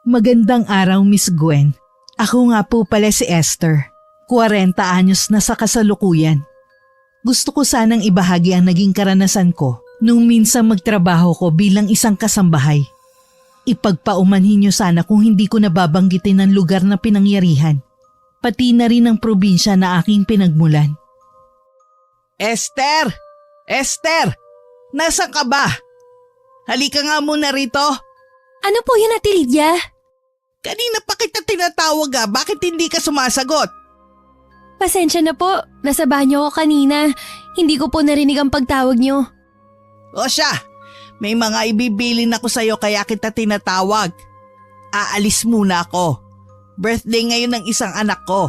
Magandang araw, Miss Gwen. Ako nga po pala si Esther. 40 anyos na sa kasalukuyan. Gusto ko sanang ibahagi ang naging karanasan ko nung minsan magtrabaho ko bilang isang kasambahay. Ipagpaumanhin niyo sana kung hindi ko nababanggitin ang lugar na pinangyarihan, pati na rin ang probinsya na aking pinagmulan. Esther! Esther! Nasaan ka ba? Halika nga muna rito. Ano po yun, Ate Lydia? Kanina pa kita tinatawag bakit hindi ka sumasagot? Pasensya na po, nasa banyo ako kanina. Hindi ko po narinig ang pagtawag niyo. O siya, may mga ibibilin ako sa'yo kaya kita tinatawag. Aalis muna ako. Birthday ngayon ng isang anak ko.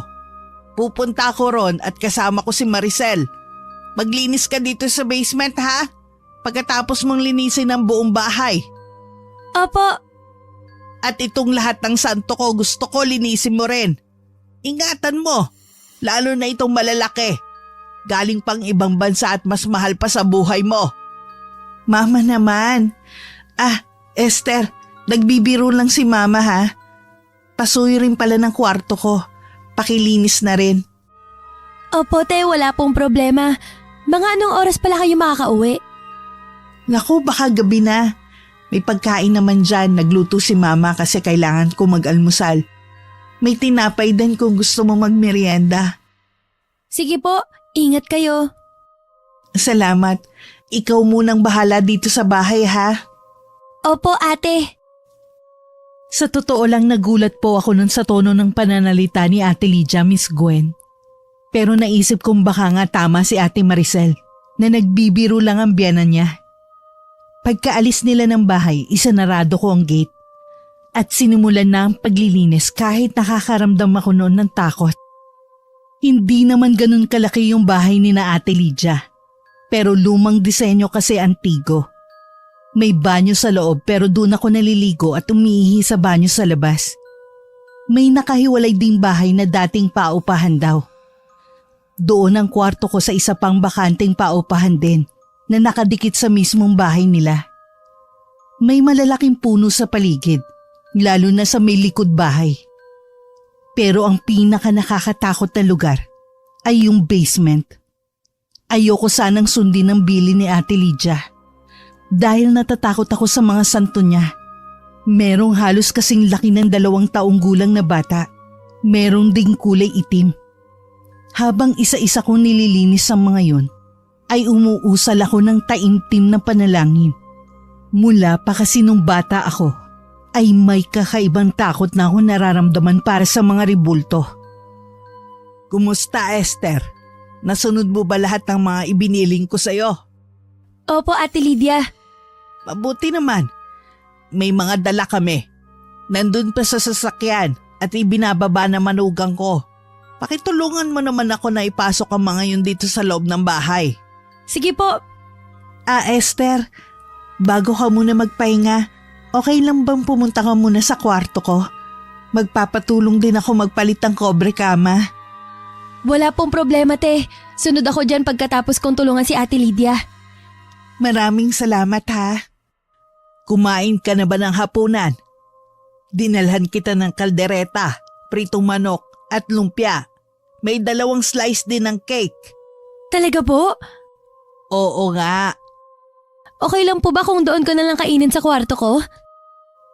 Pupunta ako ron at kasama ko si Maricel. Maglinis ka dito sa basement ha? Pagkatapos mong linisin ang buong bahay. Opo. At itong lahat ng santo ko gusto ko linisin mo rin. Ingatan mo, lalo na itong malalaki. Galing pang ibang bansa at mas mahal pa sa buhay mo. Mama naman. Esther, nagbibiro lang si Mama ha. Pasuyo rin pala ng kwarto ko. Pakilinis na rin. Opo, te, wala pong problema. Mga anong oras pala kayo makakauwi? Naku, baka gabi na. May pagkain naman dyan, nagluto si Mama kasi kailangan ko mag-almusal. May tinapay din kung gusto mo magmerienda. Sige po, ingat kayo. Salamat. Ikaw munang bahala dito sa bahay ha. Opo, ate. Sa totoo lang nagulat po ako nun sa tono ng pananalita ni Ate Lydia, Miss Gwen. Pero naisip kong baka nga tama si Ate Maricel na nagbibiro lang ang biyanan niya. Pagkaalis nila ng bahay, isanarado ko ang gate at sinimulan na ang paglilinis kahit nakakaramdam ako noon ng takot. Hindi naman ganun kalaki yung bahay ni na Ate Lydia, pero lumang disenyo kasi antigo. May banyo sa loob pero doon ako naliligo at umiihi sa banyo sa labas. May nakahiwalay ding bahay na dating paupahan daw. Doon ang kwarto ko sa isa pang bakanteng paupahan din na nakadikit sa mismong bahay nila. May malalaking puno sa paligid, lalo na sa may likod bahay. Pero ang pinaka nakakatakot na lugar ay yung basement. Ayoko sanang sundin ang bili ni Ate Lydia dahil natatakot ako sa mga santo niya. Merong halos kasing laki ng 2 taong gulang na bata. Merong ding kulay itim. Habang isa-isa kong nililinis ang mga yun, ay umuusal ako ng taimtim na panalangin. Mula pa kasi nung bata ako, ay may kakaibang takot na ako nararamdaman para sa mga ribulto. Kumusta Esther? Nasunod mo ba lahat ng mga ibiniling ko sa'yo? Opo, Ate Lydia. Mabuti naman. May mga dala kami. Nandun pa sa sasakyan at ibinababa na manugang ko. Pakitulungan mo naman ako na ipasok ang mga yun dito sa loob ng bahay. Sige po. Esther, bago ka muna magpahinga, okay lang bang pumunta ka muna sa kwarto ko? Magpapatulong din ako magpalit ng kobre kama. Wala pong problema, te. Sunod ako dyan pagkatapos kong tulungan si Ate Lydia. Maraming salamat ha. Kumain ka na ba ng hapunan? Dinalhan kita ng kaldereta, pritong manok at lumpia. May 2 slice din ng cake. Talaga po? Oo nga. Okay lang po ba kung doon ko na lang kainin sa kwarto ko?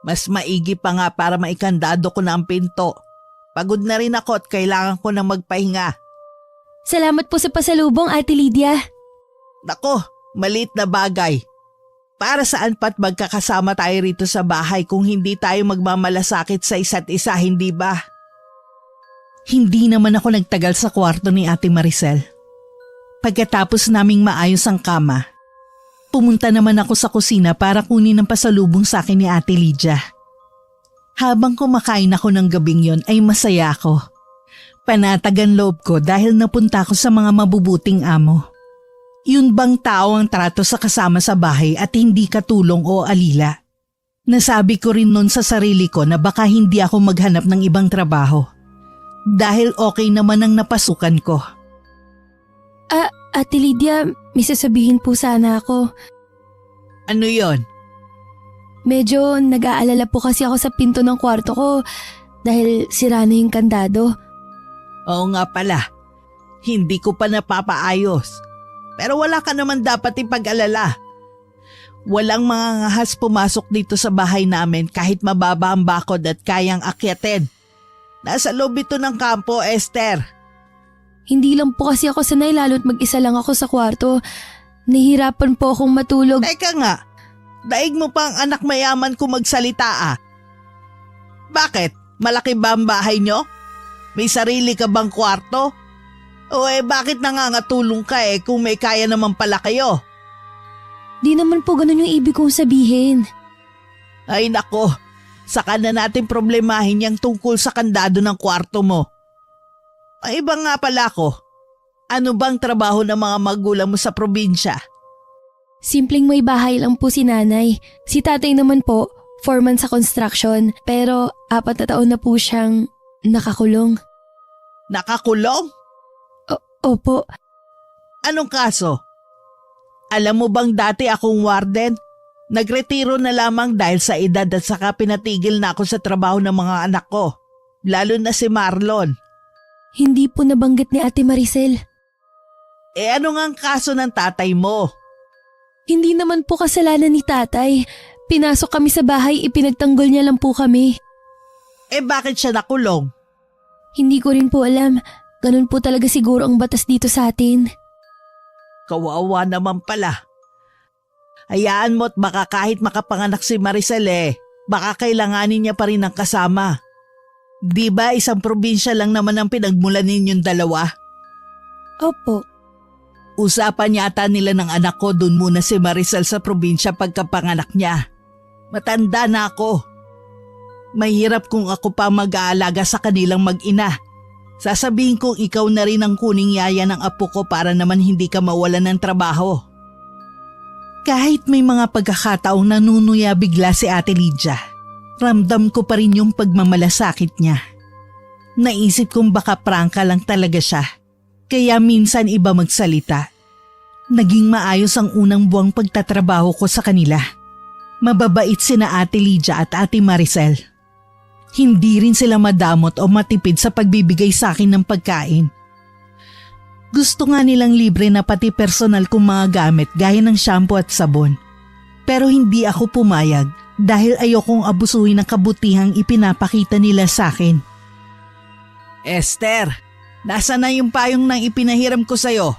Mas maigi pa nga para maikandado ko na ang pinto. Pagod na rin ako at kailangan ko na magpahinga. Salamat po sa pasalubong, Ate Lydia. Nako, maliit na bagay. Para saan pa't magkakasama tayo rito sa bahay kung hindi tayo magmamalasakit sa isa't isa, hindi ba? Hindi naman ako nagtagal sa kwarto ni Ate Maricel. Pagkatapos naming maayos ang kama, pumunta naman ako sa kusina para kunin ang pasalubong sa akin ni Ate Lydia. Habang kumakain ako ng gabing yon ay masaya ako. Panatagan loob ko dahil napunta ako sa mga mabubuting amo. Yun bang tao ang trato sa kasama sa bahay at hindi katulong o alila. Nasabi ko rin nun sa sarili ko na baka hindi ako maghanap ng ibang trabaho. Dahil okay naman ang napasukan ko. Ate Lydia, may sasabihin po sana ako. Ano yon? Medyo nag-aalala po kasi ako sa pinto ng kwarto ko dahil sira na yung kandado. Oo nga pala, hindi ko pa napapaayos. Pero wala ka naman dapat ipag-alala. Walang mga ngahas pumasok dito sa bahay namin kahit mababa ang bakod at kayang akyatin. Nasa loob ito ng kampo, Esther. Hindi lang po kasi ako sanay lalo't mag-isa lang ako sa kwarto. Nahihirapan po akong matulog. Teka nga, daig mo pa ang anak mayaman ko magsalita ah. Bakit? Malaki ba ang bahay nyo? May sarili ka bang kwarto? O bakit nangangatulong ka kung may kaya naman pala kayo? Di naman po ganun yung ibig kong sabihin. Ay nako, saka na natin problemahin yung tungkol sa kandado ng kwarto mo. Ay iba nga pala ko. Ano bang trabaho ng mga magulang mo sa probinsya? Simpleng may bahay lang po si nanay. Si tatay naman po, foreman sa construction. Pero 4 na taon na po siyang nakakulong. Nakakulong? Opo, Anong kaso? Alam mo bang dati akong warden? Nagretiro na lamang dahil sa edad at saka pinatigil na ako sa trabaho ng mga anak ko. Lalo na si Marlon. hindi po nabanggit ni Ate Maricel. Ano nga ang kaso ng tatay mo? Hindi naman po kasalanan ni tatay. Pinasok kami sa bahay, ipinagtanggol niya lang po kami. Bakit siya nakulong? Hindi ko rin po alam. Ganun po talaga siguro ang batas dito sa atin. Kawawa naman pala. Hayaan mo't baka kahit makapanganak si Maricel baka kailanganin niya pa rin ng kasama. Di ba isang probinsya lang naman ang pinagmulan ninyong dalawa? Opo. Usapan yata nila ng anak ko dun muna si Maricel sa probinsya pagkapanganak niya. Matanda na ako. Mahirap kung ako pa mag-aalaga sa kanilang mag-ina. Sasabihin kong ikaw na rin ang kuning yaya ng apo ko para naman hindi ka mawalan ng trabaho. Kahit may mga pagkakataong nanunuya bigla si Ate Lydia, ramdam ko pa rin yung pagmamalasakit niya. Naisip kong baka prangka lang talaga siya, kaya minsan iba magsalita. Naging maayos ang unang buwang pagtatrabaho ko sa kanila. Mababait sina Ate Lydia at Ate Maricel. Hindi rin sila madamot o matipid sa pagbibigay sa akin ng pagkain. Gusto nga nilang libre na pati personal kong mga gamit gaya ng shampoo at sabon. Pero hindi ako pumayag dahil ayokong abusuhin ang kabutihang ipinapakita nila sa akin. Esther, nasa na yung payong nang ipinahiram ko sa'yo?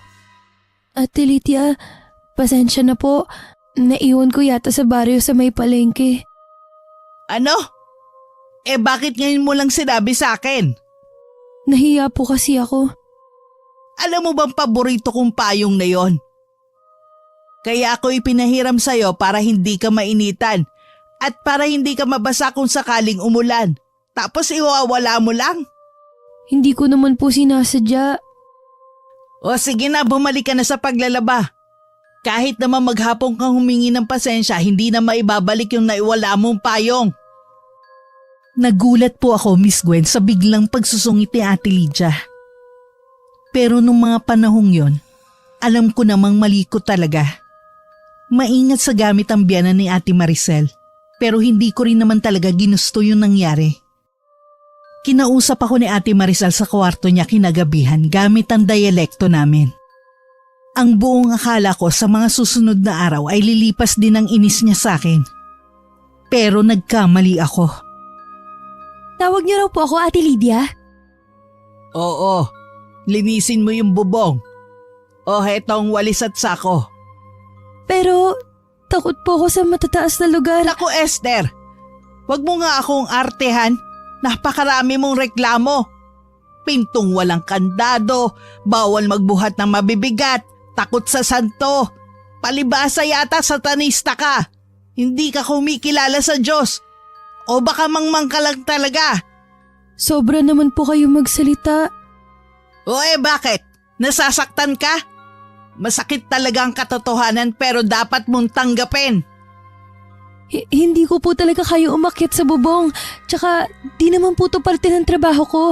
Ate Lydia, pasensya na po. Naiwan ko yata sa baryo sa may palengke. Ano? Bakit ngayon mo lang sinabi sa akin? Nahiya po kasi ako. Alam mo bang paborito kong payong na yon? Kaya ako ipinahiram sa'yo para hindi ka mainitan at para hindi ka mabasa kung sakaling umulan. Tapos iwawala mo lang? Hindi ko naman po sinasadya. O sige na, bumalik ka na sa paglalaba. Kahit naman maghapon kang humingi ng pasensya, hindi na maibabalik yung naiwala mong payong. Nagulat po ako, Miss Gwen, sa biglang pagsusungit ni Ate Lydia. Pero nung mga panahong yon, alam ko namang mali ko talaga. Maingat sa gamit ang biyanan ni Ate Maricel, pero hindi ko rin naman talaga ginusto yung nangyari. Kinausap ako ni Ate Maricel sa kwarto niya kinagabihan gamit ang dialekto namin. Ang buong akala ko sa mga susunod na araw ay lilipas din ang inis niya sa akin. Pero nagkamali ako. Tawag niyo raw po ako, Ate Lydia? Oo, linisin mo yung bubong. O hetong walis at sako. Pero takot po ako sa matataas na lugar. Naku Esther, wag mo nga akong artehan. Napakarami mong reklamo. Pintong walang kandado, bawal magbuhat ng mabibigat, takot sa santo. Palibasa yata satanista ka. Hindi ka kumikilala sa Diyos. O baka mangmang ka lang talaga. Sobra naman po kayo magsalita. O bakit? Nasasaktan ka? Masakit talaga ang katotohanan pero dapat mong tanggapin. Hindi ko po talaga kayo umakyat sa bubong. Tsaka di naman po to parte ng trabaho ko.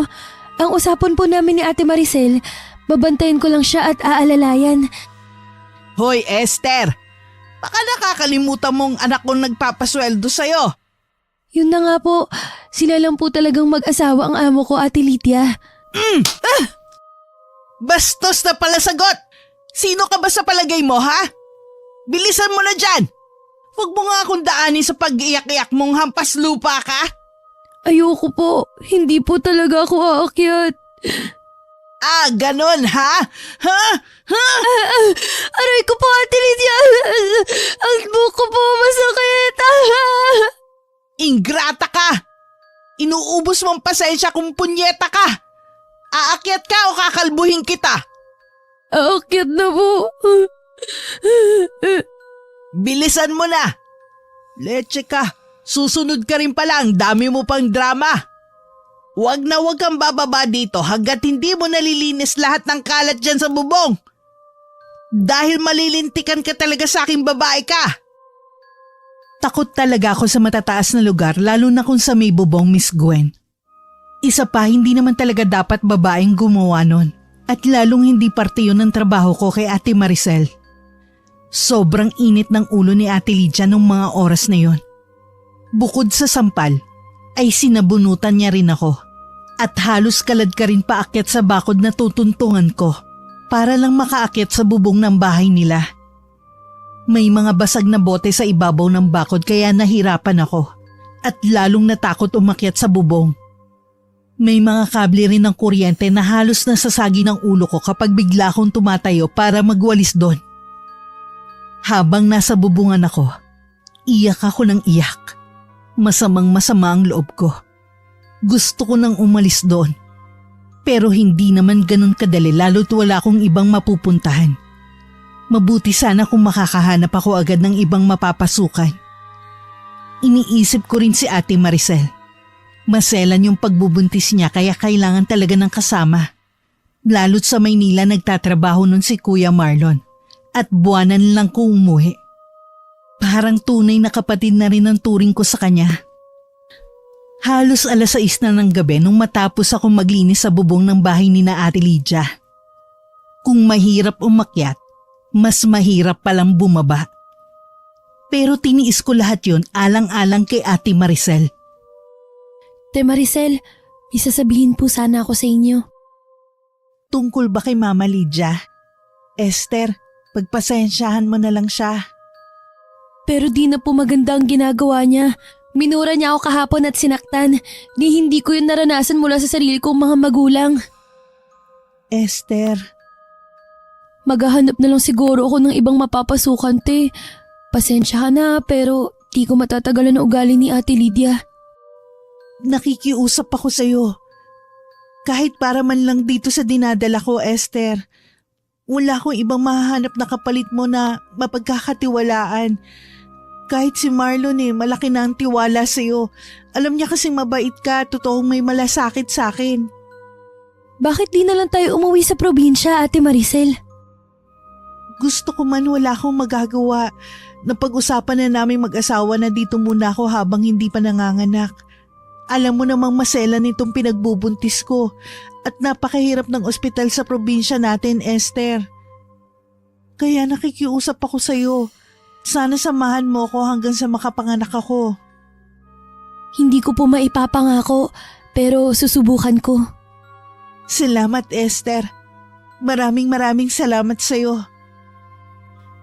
Ang usapan po namin ni Ate Maricel, babantayan ko lang siya at aalalayan. Hoy Esther, Baka nakakalimutan mong anak kong nagpapasweldo sa'yo. Yun na nga po, sila lang po talagang mag-asawa ang amo ko, Ate Lydia. Bastos na pala sagot! Sino ka ba sa palagay mo, ha? Bilisan mo na dyan! Huwag mo nga akong daanin sa pag-iyak-iyak mong hampas lupa ka. Ayoko po, hindi po talaga ako aakyat. Ah, ganon, ha? Ha? Ha? Aray ko po, Ate Lydia! Ang buhok ko po masakit! Ingrata ka! Inuubos mong pasensya kung punyeta ka! Aakyat ka o kakalbuhin kita? Aakyat na po. Bilisan mo na! Leche ka, susunod ka rin pala, ang dami mo pang drama. Huwag na huwag kang bababa dito hanggat hindi mo nalilinis lahat ng kalat dyan sa bubong. Dahil malilintikan ka talaga sa aking babae ka. Takot talaga ako sa matataas na lugar lalo na kung sa may bubong, Miss Gwen. Isa pa, hindi naman talaga dapat babaeng gumawa nun. At lalong hindi parte yun ng trabaho ko kay Ate Maricel. Sobrang init ng ulo ni Ate Lydia nung mga oras na yun. Bukod sa sampal, ay sinabunutan niya rin ako. At halos kalad ka rin paakyat sa bakod na tutuntungan ko para lang makaakyat sa bubong ng bahay nila. May mga basag na bote sa ibabaw ng bakod kaya nahirapan ako at lalong natakot umakyat sa bubong. May mga kable rin ng kuryente na halos nasasagi ng ulo ko kapag bigla akong tumatayo para magwalis doon. Habang nasa bubungan ako, iyak ako ng iyak. Masamang-masama ang loob ko. Gusto ko nang umalis doon. Pero hindi naman ganun kadali lalo't wala akong ibang mapupuntahan. Mabuti sana kung makakahanap ako agad ng ibang mapapasukan. Iniisip ko rin si Ate Maricel. Maselan yung pagbubuntis niya kaya kailangan talaga ng kasama. Lalo't sa Maynila nagtatrabaho nun si Kuya Marlon at buwanan lang ko umuwi. Parang tunay na kapatid na rin ang turing ko sa kanya. Halos 6:00 na ng gabi nung matapos ako maglinis sa bubong ng bahay ni na Ate Lydia. Kung mahirap umakyat, mas mahirap palang bumaba. Pero tiniis ko lahat yun alang-alang kay Ate Maricel. Te Maricel, may sasabihin po sana ako sa inyo. Tungkol ba kay Mama Lydia? Esther, pagpasensyahan mo na lang siya. Pero di na po maganda ang ginagawa niya. Minura niya ako kahapon at sinaktan. Hindi ko yun naranasan mula sa sarili kong mga magulang. Esther, Maghahanap na lang siguro ako ng ibang mapapasukan, te. Pasensya ka na, pero di ko matatagalan ang ugali ni Ate Lydia. nakikiusap ako sa'yo. Kahit para man lang dito sa dinadala ko, Esther. Wala akong ibang mahahanap na kapalit mo na mapagkakatiwalaan. Kahit si Marlon malaki na ang tiwala sa'yo. Alam niya kasing mabait ka, totoong may malasakit sa akin. Bakit di na lang tayo umuwi sa probinsya, Ate Maricel? Gusto ko man wala akong magagawa. Napag-usapan na namin mag-asawa na dito muna ako habang hindi pa nanganganak. Alam mo namang masela nitong pinagbubuntis ko at napakahirap ng ospital sa probinsya natin, Esther. Kaya nakikiusap ako sa'yo. Sana samahan mo ko hanggang sa makapanganak ako. Hindi ko po maipapangako, pero susubukan ko. Salamat, Esther. Maraming salamat sa'yo.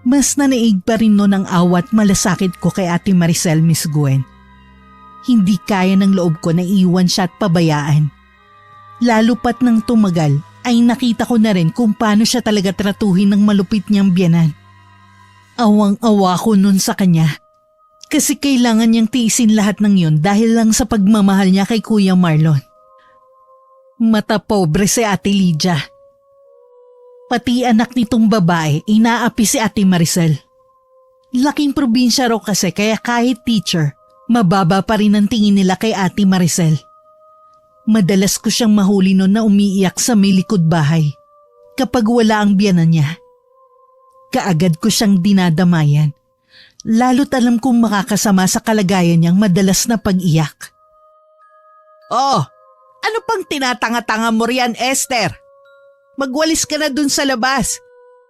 Mas nanaig pa rin noon ang awat malasakit ko kay Ate Maricel, Miss Gwen. Hindi kaya ng loob ko na iwan siya at pabayaan. Lalo pat nang tumagal ay nakita ko na rin kung paano siya talaga tratuhin ng malupit niyang biyanan. Awang-awa ko nun sa kanya. Kasi kailangan niyang tiisin lahat ng yun dahil lang sa pagmamahal niya kay Kuya Marlon. Mata pobre si Ate Lydia. Pati anak nitong babae, inaapi si Ate Maricel. Laking probinsya raw kasi kaya kahit teacher, mababa pa rin ang tingin nila kay Ate Maricel. Madalas ko siyang mahuli noon na umiiyak sa may likod bahay kapag wala ang biyanan niya. Kaagad ko siyang dinadamayan, lalo't alam kong makakasama sa kalagayan niyang madalas na pag-iyak. Oh, ano pang tinatanga-tanga mo riyan, Esther? Magwalis ka na dun sa labas.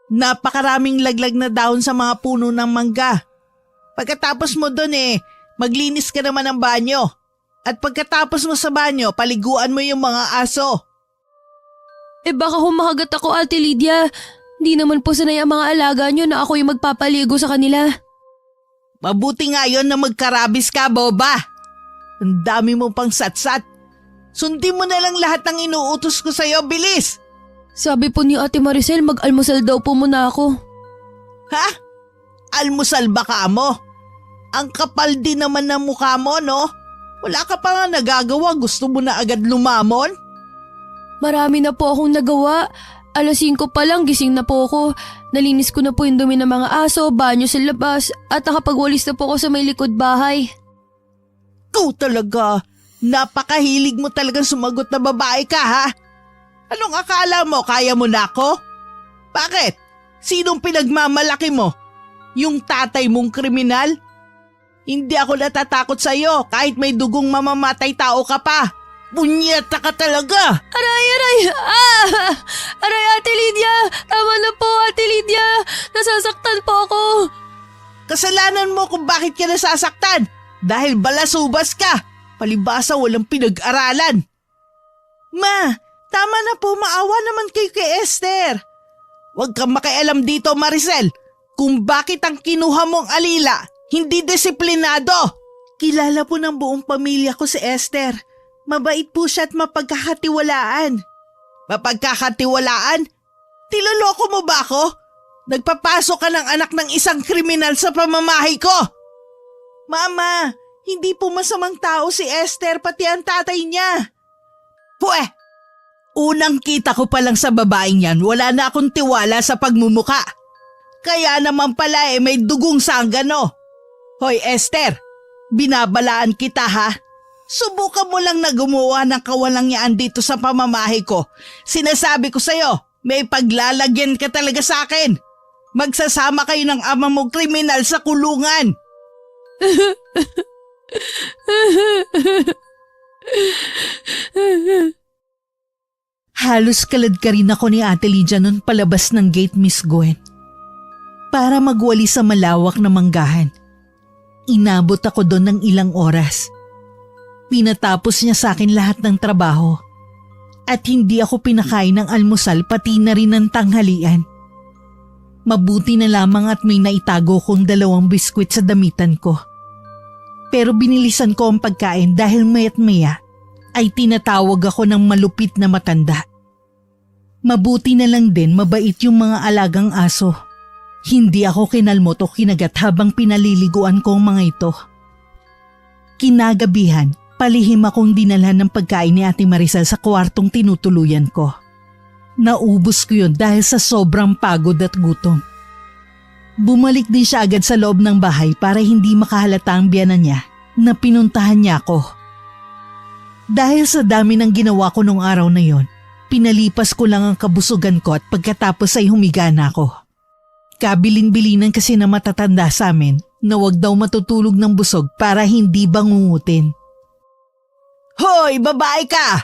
Napakaraming laglag na dahon sa mga puno ng mangga. Pagkatapos mo dun maglinis ka naman ng banyo. At pagkatapos mo sa banyo, paliguan mo yung mga aso. Baka humakagat ako, Ate Lydia. Di naman po sanay ang mga alaga nyo na ako yung magpapaligo sa kanila. Mabuti nga yon na magkarabis ka, boba. Ang dami mo pang satsat. Sundin mo na lang lahat ng inuutos ko sa'yo, bilis! Sabi po ni Ate Maricel, mag-almusal daw po muna ako. Ha? Almusal ba ka mo? Ang kapal din naman ng mukha mo, no? Wala ka pa nga nagagawa, gusto mo na agad lumamon? Marami na po akong nagawa. 5:00 pa lang, gising na po ako. Nalinis ko na po yung dumi ng mga aso, banyo sa labas, at nakapagwalis na po ako sa may likod bahay. Ikaw talaga, napakahilig mo talagang sumagot na babae ka, ha? Anong akala mo, kaya mo na ako? Bakit? Sinong pinagmamalaki mo? Yung tatay mong kriminal? Hindi ako natatakot sa'yo kahit may dugong mamamatay tao ka pa. Punyeta ka talaga! Aray! Ah! Aray, Ate Lydia! Tama na po, Ate Lydia! Nasasaktan po ako! Kasalanan mo kung bakit ka nasasaktan. Dahil balasubas ka. Palibasa walang pinag-aralan. Ma, tama na po, maawa naman kayo kay Esther. Huwag kang makialam dito, Maricel. Kung bakit ang kinuha mong alila, hindi disiplinado. Kilala po ng buong pamilya ko si Esther. Mabait po siya at mapagkakatiwalaan. Mapagkakatiwalaan? Tiloloko mo ba ako? Nagpapasok ka ng anak ng isang kriminal sa pamamahay ko. Mama, hindi po masamang tao si Esther pati ang tatay niya. Pweh! Unang kita ko pa lang sa babaeng yan, wala na akong tiwala sa pagmumuka. Kaya naman pala may dugong sanggano. Hoy Esther, binabalaan kita ha. Subukan mo lang na gumawa ng kawalangyaan dito sa pamamahay ko. Sinasabi ko sa'yo, may paglalagyan ka talaga sa akin. Magsasama kayo ng ama mong kriminal sa kulungan. Halos kalad ka rin ako ni Ate Lydia noon palabas ng gate, Miss Gwen. Para magwali sa malawak na manggahan. Inabot ako doon ng ilang oras. Pinatapos niya sa akin lahat ng trabaho. At hindi ako pinakain ng almusal pati na rin ng tanghalian. Mabuti na lamang at may naitago kong 2 biskwit sa damitan ko. Pero binilisan ko ang pagkain dahil maya't maya ay tinatawag ako ng malupit na matanda. Mabuti na lang din mabait yung mga alagang aso. Hindi ako kinalmot o kinagat habang pinaliliguan ko ang mga ito. Kinagabihan, palihim akong dinalhan ng pagkain ni Ate Maricel sa kwartong tinutuluyan ko. Naubos ko yun dahil sa sobrang pagod at gutom. Bumalik din siya agad sa loob ng bahay para hindi makahalata ang biyanan niya na pinuntahan niya ako. Dahil sa dami ng ginawa ko nung araw na yon, pinalipas ko lang ang kabusugan ko at pagkatapos ay humiga na ako. Kabilin-bilinan kasi na matatanda sa amin na wag daw matutulog ng busog para hindi bangungutin. Hoy, babae ka!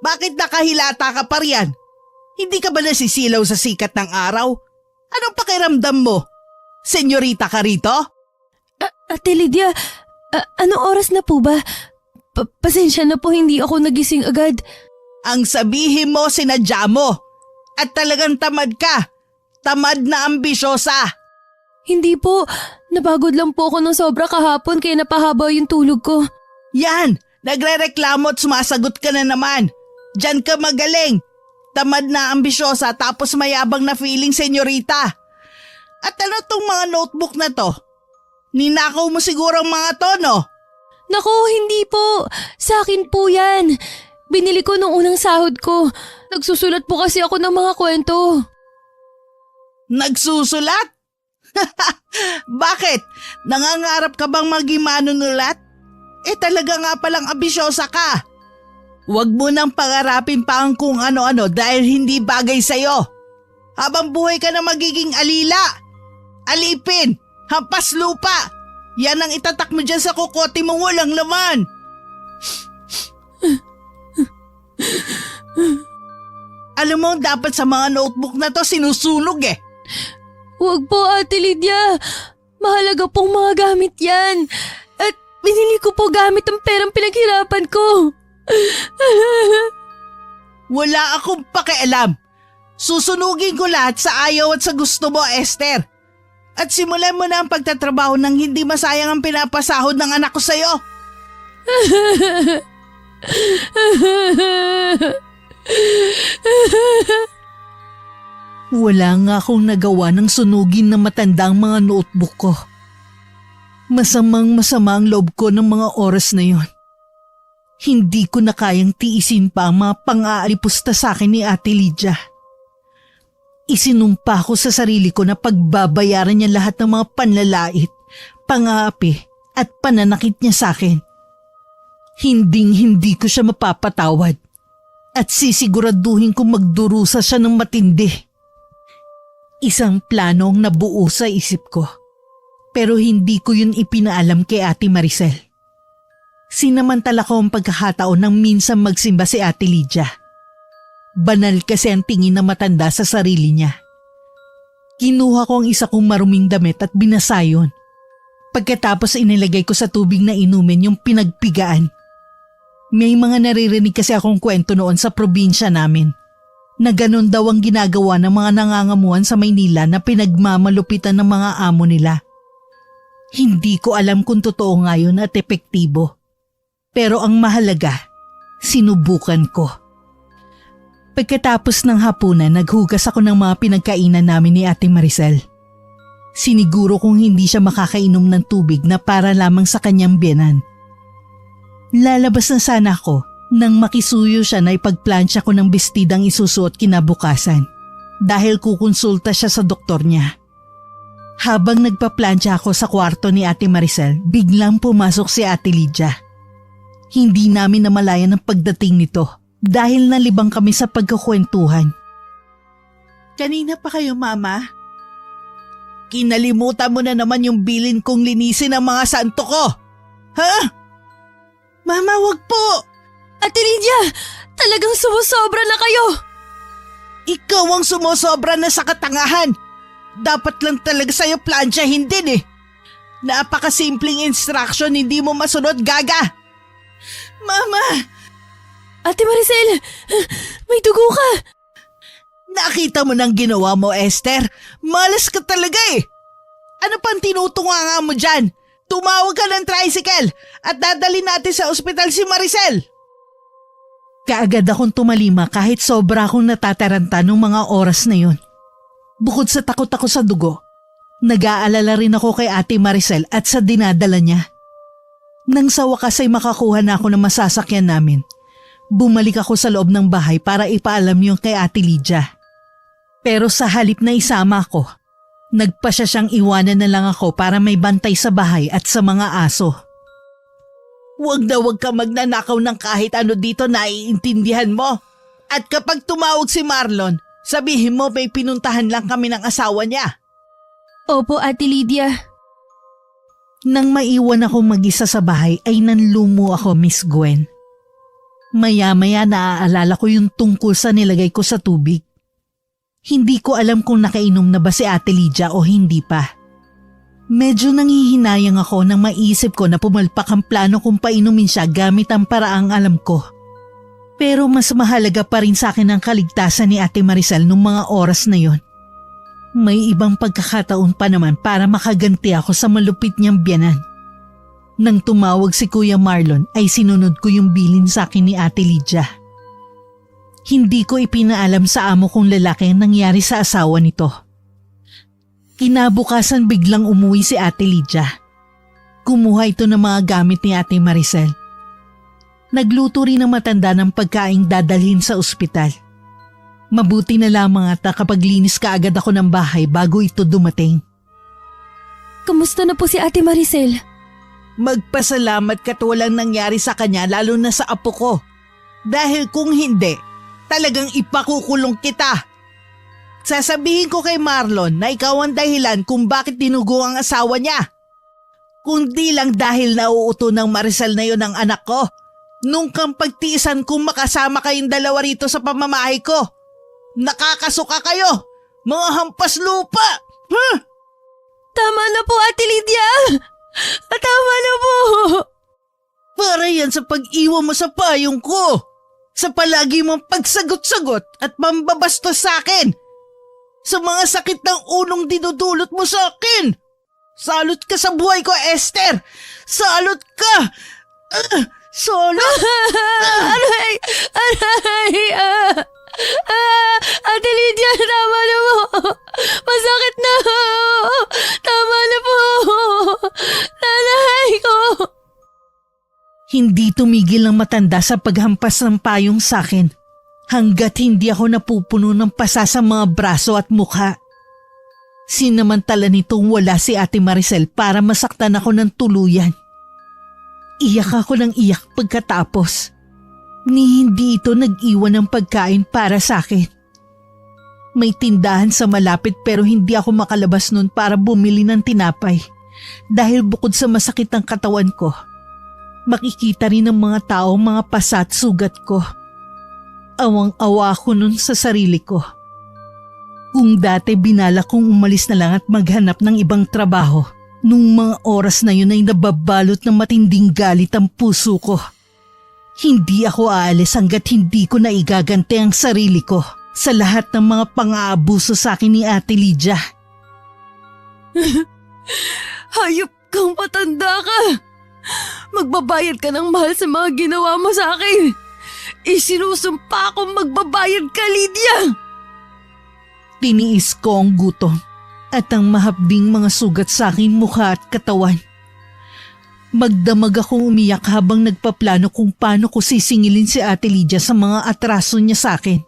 Bakit nakahilata ka pa riyan? Hindi ka ba nasisilaw sa sikat ng araw? Anong pakiramdam mo? Senyorita ka rito? Ate Lydia, anong oras na po ba? Pasensya na po, hindi ako nagising agad. Ang sabihin mo sinadya mo. At talagang tamad ka. Tamad na ambisyosa. Hindi po, napagod lang po ako ng sobra kahapon kaya napahaba yung tulog ko. Yan, nagrereklamo at sumasagot ka na naman. Diyan ka magaling. Tamad na ambisyosa tapos mayabang na feeling, senyorita. At ano tong mga notebook na to? Ninakaw mo siguro ang mga to, no? Naku, hindi po. Sa akin po yan. Binili ko nung unang sahod ko. Nagsusulat po kasi ako ng mga kwento. Nagsusulat? Bakit? Nangangarap ka bang maging manunulat? Talaga nga palang ambisyosa ka. Huwag mo nang pangarapin pa ang kung ano-ano dahil hindi bagay sa'yo. Habang buhay ka na magiging alila, alipin, hampas lupa. Yan ang itatak mo dyan sa kukote mong walang laman. Alam mo, dapat sa mga notebook na to sinusunog Huwag po, Ate Lydia. Mahalaga pong mga gamit yan. At binili ko po gamit ang perang pinaghirapan ko. Wala akong pakialam. Susunugin ko lahat sa ayaw at sa gusto mo, Esther. At simulan mo na ang pagtatrabaho nang hindi masayang ang pinapasahod ng anak ko sa'yo. Wala nga akong nagawa ng sunugin na matandang mga notebook ko. Masama ang loob ko ng mga oras na yon. Hindi ko na kayang tiisin pa ang mga pang-aalipusta sa akin ni Ate Lydia. Isinumpa ko sa sarili ko na pagbabayaran niya lahat ng mga panlalait, pang-aapi at pananakit niya sa akin. Hindi ko siya mapapatawad at sisiguraduhin kong magdurusa siya ng matindi. Isang planong nabuo sa isip ko, pero hindi ko yun ipinaalam kay Ate Maricel. Sinamantala ko ang pagkakataon nang minsan magsimba si Ate Lydia. Banal kasi ang tingin na matanda sa sarili niya. Kinuha ko ang isa kong maruming damit at binasa yun. Pagkatapos inilagay ko sa tubig na inumin yung pinagpigaan. May mga naririnig kasi akong kwento noon sa probinsya namin na ganun daw ang ginagawa ng mga nangangamuhan sa Maynila na pinagmamalupitan ng mga amo nila. Hindi ko alam kung totoo nga yun at epektibo. Pero ang mahalaga, sinubukan ko. Pagkatapos ng hapunan, naghugas ako ng mga pinagkainan namin ni Ate Maricel. Siniguro kong hindi siya makakainom ng tubig na para lamang sa kanyang biyenan. Lalabas na sana ako nang makisuyo siya na ipagplansya ko ng bestidang isusuot kinabukasan dahil kukonsulta siya sa doktor niya. Habang nagpaplansya ako sa kwarto ni Ate Maricel, biglang pumasok si Ate Lydia. Hindi namin namalayan ang pagdating nito dahil nalibang kami sa pagkukwentuhan. Kanina pa kayo, Mama? Kinalimutan mo na naman yung bilin kong linisin ang mga santo ko. Ha? Mama, wag po! Ate Lydia, talagang sumusobra na kayo. Ikaw ang sumusobra na sa katangahan. Dapat lang talaga sa'yo plansyahin din eh. Napakasimpleng instruction, hindi mo masunod, gaga. Mama! Ate Maricel, may dugo ka. Nakita mo nang ginawa mo, Esther. Malas ka talaga eh. Ano pang tinutunga mo dyan? Tumawag ka ng tricycle at dadalhin natin sa ospital si Maricel. Kaagad akong tumalima kahit sobra akong natataranta nung mga oras na yun. Bukod sa takot ako sa dugo, nag-aalala rin ako kay Ate Maricel at sa dinadala niya. Nang sa wakas ay makakuha na ako ng masasakyan namin, bumalik ako sa loob ng bahay para ipaalam yung kay Ate Lydia. Pero sa halip na isama ako, nagpasya siyang iwanan na lang ako para may bantay sa bahay at sa mga aso. Huwag ka magnanakaw ng kahit ano dito, naiintindihan mo. At kapag tumawag si Marlon, sabihin mo may pinuntahan lang kami ng asawa niya. Opo, Ate Lydia. Nang maiwan ako mag-isa sa bahay ay nanlumo ako, Miss Gwen. Maya-maya naaalala ko yung tungkol sa nilagay ko sa tubig. Hindi ko alam kung nakainom na ba si Ate Lydia o hindi pa. Medyo nangihinayang ako nang maisip ko na pumalpak ang plano kung painumin siya gamit ang paraang alam ko. Pero mas mahalaga pa rin sa akin ang kaligtasan ni Ate Maricel nung mga oras na yon. May ibang pagkakataon pa naman para makaganti ako sa malupit niyang biyanan. Nang tumawag si Kuya Marlon ay sinunod ko yung bilin sa akin ni Ate Lydia. Hindi ko ipinaalam sa amo kong lalaki ang nangyari sa asawa nito. Kinabukasan biglang umuwi si Ate Lydia. Kumuha ito ng mga gamit ni Ate Maricel. Nagluto rin ng matanda ng pagkaing dadalhin sa ospital. Mabuti na lamang at nakapaglinis kaagad ako ng bahay bago ito dumating. Kamusta na po si Ate Maricel? Magpasalamat ka't walang nangyari sa kanya lalo na sa apo ko. Dahil kung hindi, talagang ipakukulong kita. Sasabihin ko kay Marlon na ikaw ang dahilan kung bakit dinugo ang asawa niya. Kundi lang dahil nauuto ng Maricel na yon ang anak ko. Nung kang pagtiisan kung makasama kayong dalawa rito sa pamamahay ko. Nakakasuka kayo, mga hampas lupa! Tama na po, Ate Lydia! Tama na po! Para yan sa pag-iwan mo sa payong ko. Sa palagi mong pagsagot-sagot at mambabastos sa akin. Sa mga sakit ng ulong dinudulot mo sa akin. Salot ka sa buhay ko, Esther! Salot ka! Salot! Aray! Ate Lydia, tama na po! Masakit na! Tama na po! Nanay ko! Hindi tumigil ng matanda sa paghampas ng payong sa akin hanggat hindi ako napupuno ng pasa sa mga braso at mukha. Sinamantala nitong wala si Ate Maricel para masaktan ako ng tuluyan. Iyak ako ng iyak pagkatapos. Ni hindi ito nag-iwan ng pagkain para sa akin. May tindahan sa malapit pero hindi ako makalabas nun para bumili ng tinapay dahil bukod sa masakit ng katawan ko, makikita rin ng mga tao mga pasa at sugat ko. Awang-awa ako nun sa sarili ko. Kung dati binala kong umalis na lang at maghanap ng ibang trabaho, nung mga oras na yun ay nababalot ng matinding galit ang puso ko. Hindi ako aalis hanggat hindi ko naigagante ang sarili ko sa lahat ng mga pang-aabuso sa akin ni Ate Lydia. Hayop kang patanda ka! Magbabayad ka ng mahal sa mga ginawa mo sa akin! Isinusumpa akong magbabayad ka, Lydia! Tiniis ko ang gutom at ang mahabding mga sugat sa aking mukha at katawan. Magdamag akong umiyak habang nagpaplano kung paano ko sisingilin si Ate Lydia sa mga atraso niya sa akin.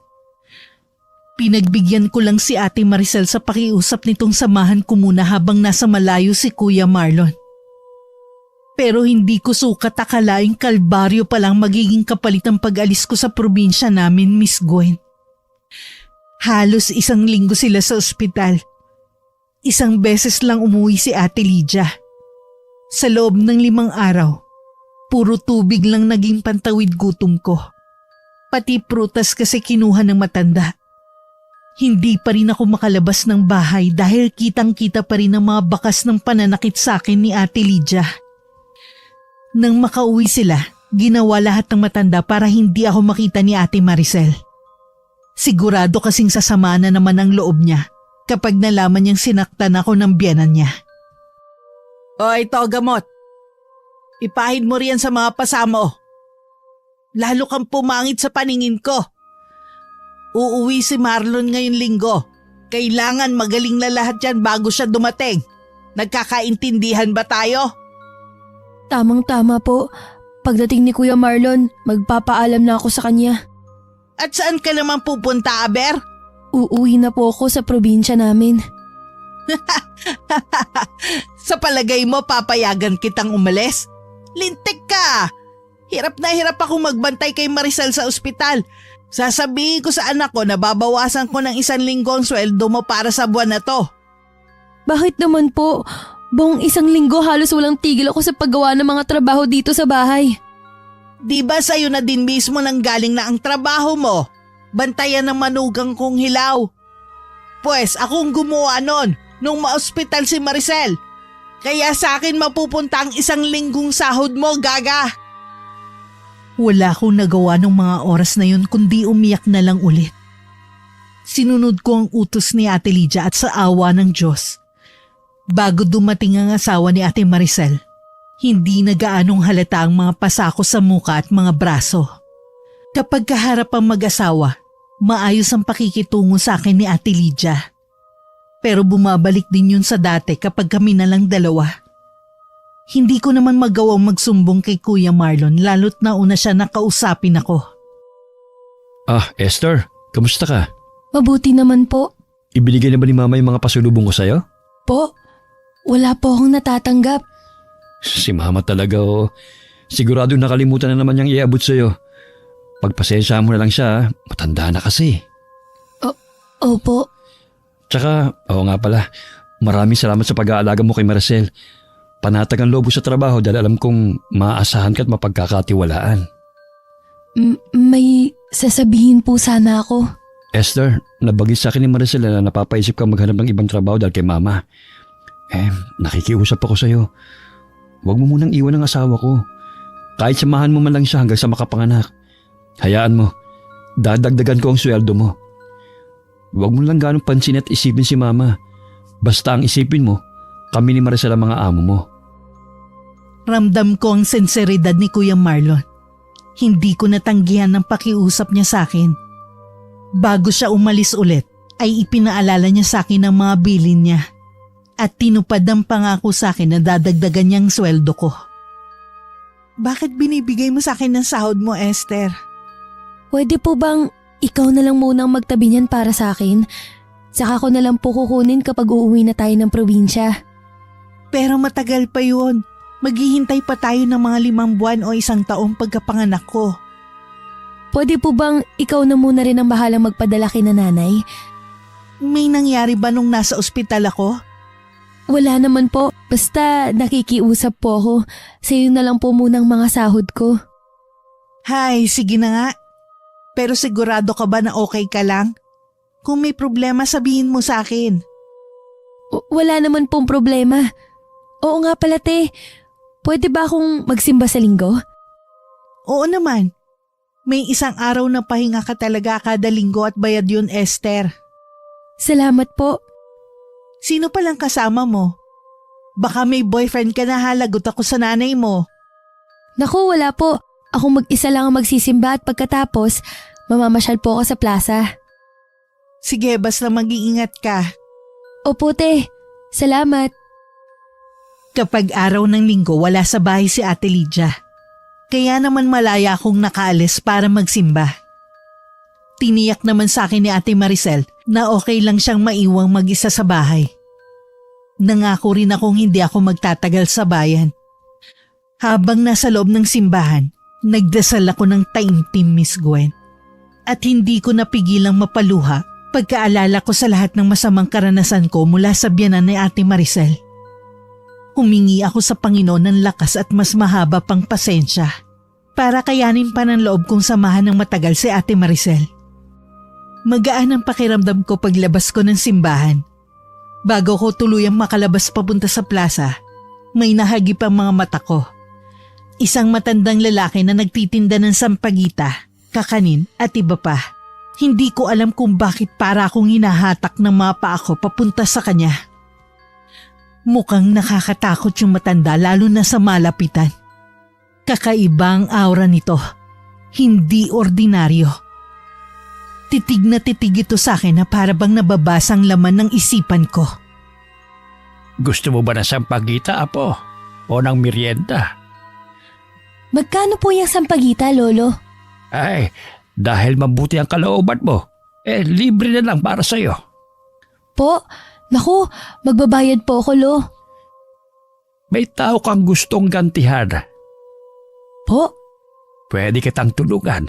Pinagbigyan ko lang si Ate Maricel sa pakiusap nitong samahan ko muna habang nasa malayo si Kuya Marlon. Pero hindi ko sukat akalaing kalbaryo palang magiging kapalit ang pag-alis ko sa probinsya namin, Miss Gwen. Halos 1 linggo sila sa ospital. 1 beses lang umuwi si Ate Lydia. Sa loob ng 5 araw, puro tubig lang naging pantawid gutom ko. Pati prutas kasi kinuha ng matanda. Hindi pa rin ako makalabas ng bahay dahil kitang-kita pa rin ang mga bakas ng pananakit sa akin ni Ate Lydia. Nang makauwi sila, ginawa lahat ng matanda para hindi ako makita ni Ate Maricel. Sigurado kasing sasama na naman ang loob niya kapag nalaman niyang sinaktan ako ng biyenan niya. O ito, gamot. Ipahid mo riyan sa mga pasamo. Lalo kang pumangit sa paningin ko. Uuwi si Marlon ngayon linggo. Kailangan magaling na lahat yan bago siya dumating. Nagkakaintindihan ba tayo? Tamang-tama po. Pagdating ni Kuya Marlon, magpapaalam na ako sa kanya. At saan ka naman pupunta, Aber? Uuwi na po ako sa probinsya namin. Sa palagay mo papayagan kitang umalis? Lintik ka! Hirap na hirap akong magbantay kay Maricel sa ospital. Sasabihin ko sa anak ko na babawasan ko ng 1 linggo ang sweldo mo para sa buwan na to. Bakit naman po? Buong 1 linggo halos walang tigil ako sa paggawa ng mga trabaho dito sa bahay. Di ba sa'yo na din mismo nang galing na ang trabaho mo? Bantayan ng manugang kong hilaw. Pues akong gumawa nun nung ma-ospital si Maricel. Kaya sa akin mapupunta ang 1 linggong sahod mo, gaga. Wala akong nagawa ng mga oras na yun kundi umiyak na lang ulit. Sinunod ko ang utos ni Ate Lydia at sa awa ng Diyos. Bago dumating ang asawa ni Ate Maricel, hindi na gaanong halata ang mga pasako sa muka at mga braso. Kapag kaharap ang mag-asawa, maayos ang pakikitungo sa akin ni Ate Lydia. Pero bumabalik din yun sa dati kapag kami na lang dalawa. Hindi ko naman magawang magsumbong kay Kuya Marlon lalo't nauna siya nakausapin ako. Ah, Esther, kamusta ka? Mabuti naman po. Ibinigay na ba ni Mama yung mga pasulubong ko sa'yo? Po, wala po akong natatanggap. Si Mama talaga oh. Sigurado nakalimutan na naman niyang iabot sa'yo. Pagpasensya mo na lang siya, matanda na kasi. Opo. Tsaka, oo nga pala, maraming salamat sa pag-aalaga mo kay Maricel. Panatag ang loob sa trabaho dahil alam kong maaasahan ka at mapagkakatiwalaan. May sasabihin po sana ako. Esther, nabagis sa akin ni Maricel na napapaisip ka maghanap ng ibang trabaho dahil kay mama. Nakikiusap ako sa'yo. Huwag mo munang iwan ang asawa ko. Kahit samahan mo man lang siya hanggang sa makapanganak. Hayaan mo, dadagdagan ko ang sweldo mo. Huwag mo lang ganong pansin at isipin si mama. Basta ang isipin mo, kami ni Maricel ang mga amo mo. Ramdam ko ang sinseridad ni Kuya Marlon. Hindi ko natanggihan ng pakiusap niya sa akin. Bago siya umalis ulit, ay ipinaalala niya sa akin ang mga bilin niya. At tinupad ang pangako sa akin na dadagdagan niyang sweldo ko. Bakit binibigay mo sa akin ng sahod mo, Esther? Pwede po bang ikaw na lang munang magtabi niyan para sa akin? Saka ko na lang po kukunin kapag uuwi na tayo ng probinsya. Pero matagal pa yun. Maghihintay pa tayo ng mga 5 buwan o 1 taong pagkapanganak ko. Pwede po bang ikaw na muna rin ang bahalang magpadala kay nanay? May nangyari ba nung nasa ospital ako? Wala naman po. Basta nakikiusap po ako. Sa'yo na lang po munang mga sahod ko. Hay, sige na nga. Pero sigurado ka ba na okay ka lang? Kung may problema, sabihin mo sa akin. Wala naman pong problema. Oo nga pala, te. Pwede ba akong magsimba sa linggo? Oo naman. May 1 araw na pahinga ka talaga kada linggo at bayad yun, Esther. Salamat po. Sino palang kasama mo? Baka may boyfriend ka na, halagot ako sa nanay mo. Naku, wala po. Ako mag-isa lang ang magsisimba at pagkatapos, mamamasyal po ako sa plaza. Sige, basta mag-iingat ka. Opo, te. Salamat. Kapag araw ng linggo, wala sa bahay si Ate Lydia. Kaya naman malaya akong nakaalis para magsimba. Tiniyak naman sa akin ni Ate Maricel na okay lang siyang maiwang mag-isa sa bahay. Nangako rin akong hindi ako magtatagal sa bayan. Habang nasa loob ng simbahan, nagdasal ako ng taimtim, Miss Gwen. At hindi ko napigilang mapaluha pagkaalala ko sa lahat ng masamang karanasan ko mula sa biyanan ni Ate Maricel. Humingi ako sa Panginoon ng lakas at mas mahaba pang pasensya para kayanin pa ng loob kong samahan ng matagal si Ate Maricel. Magaan ang pakiramdam ko paglabas ko ng simbahan. Bago ko tuluyang makalabas papunta sa plaza, may nahagip ang mga mata ko. Isang matandang lalaki na nagtitinda ng sampagita, kakanin at iba pa. Hindi ko alam kung bakit para akong hinahatak ng mga paa ko papunta sa kanya. Mukhang nakakatakot yung matanda lalo na sa malapitan. Kakaiba ang aura nito. Hindi ordinaryo. Titig na titig ito sa akin na para bang nababasang laman ng isipan ko. Gusto mo ba ng sampagita, apo? O ng merienda? Magkano po yung sampagita, Lolo? Ay, dahil mabuti ang kalooban mo, libre na lang para sa'yo. Po, naku, magbabayad po ako, Lo. May tao kang gustong gantihan. Po, Pwede kitang tulungan.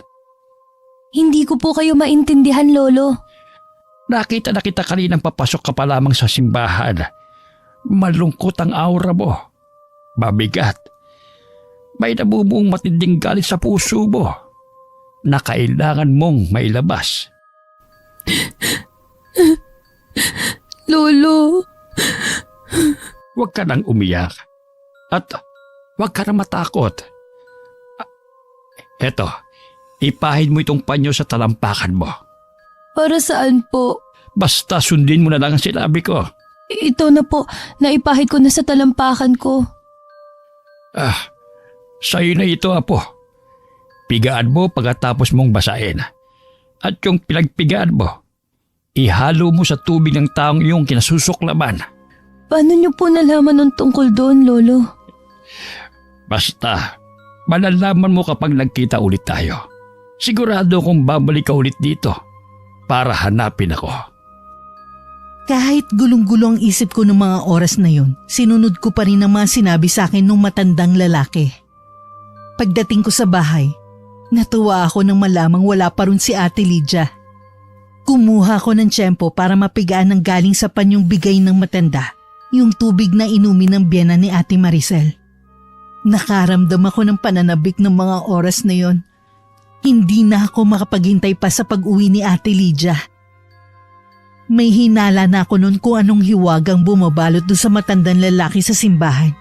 hindi ko po kayo maintindihan, Lolo. Nakita na kita kaninang papasok ka pa lamang sa simbahan. Malungkot ang aura mo. Mabigat. May namumuong matinding galit sa puso mo na kailangan mong mailabas. Lolo. Huwag ka nang umiyak. At huwag ka na matakot. Eto, ipahid mo itong panyo sa talampakan mo. Para saan po? Basta sundin mo na lang ang sinabi ko. Ito na po, naipahid ko na sa talampakan ko. Sa'yo na ito, apo. Pigaan mo pagkatapos mong basain. At yung pinagpigaan mo, ihalo mo sa tubig ng taong iyong kinasusuklaman. Paano niyo po nalaman ng tungkol doon, Lolo? Basta, malalaman mo kapag nagkita ulit tayo. Sigurado kong babalik ka ulit dito para hanapin ako. Kahit gulong-gulo ang isip ko ng mga oras na yun, sinunod ko pa rin ang mga sinabi sa akin ng matandang lalaki. Pagdating ko sa bahay, natuwa ako nang malamang wala pa rin si Ate Lydia. Kumuha ko ng tiyempo para mapigaan ng galing sa panyong bigay ng matanda, yung tubig na inumin ng biyanan ni Ate Maricel. Nakaramdam ako ng pananabik ng mga oras na yon. Hindi na ako makapaghintay pa sa pag-uwi ni Ate Lydia. May hinala na ako noon kung anong hiwagang bumabalot doon sa matandang lalaki sa simbahan.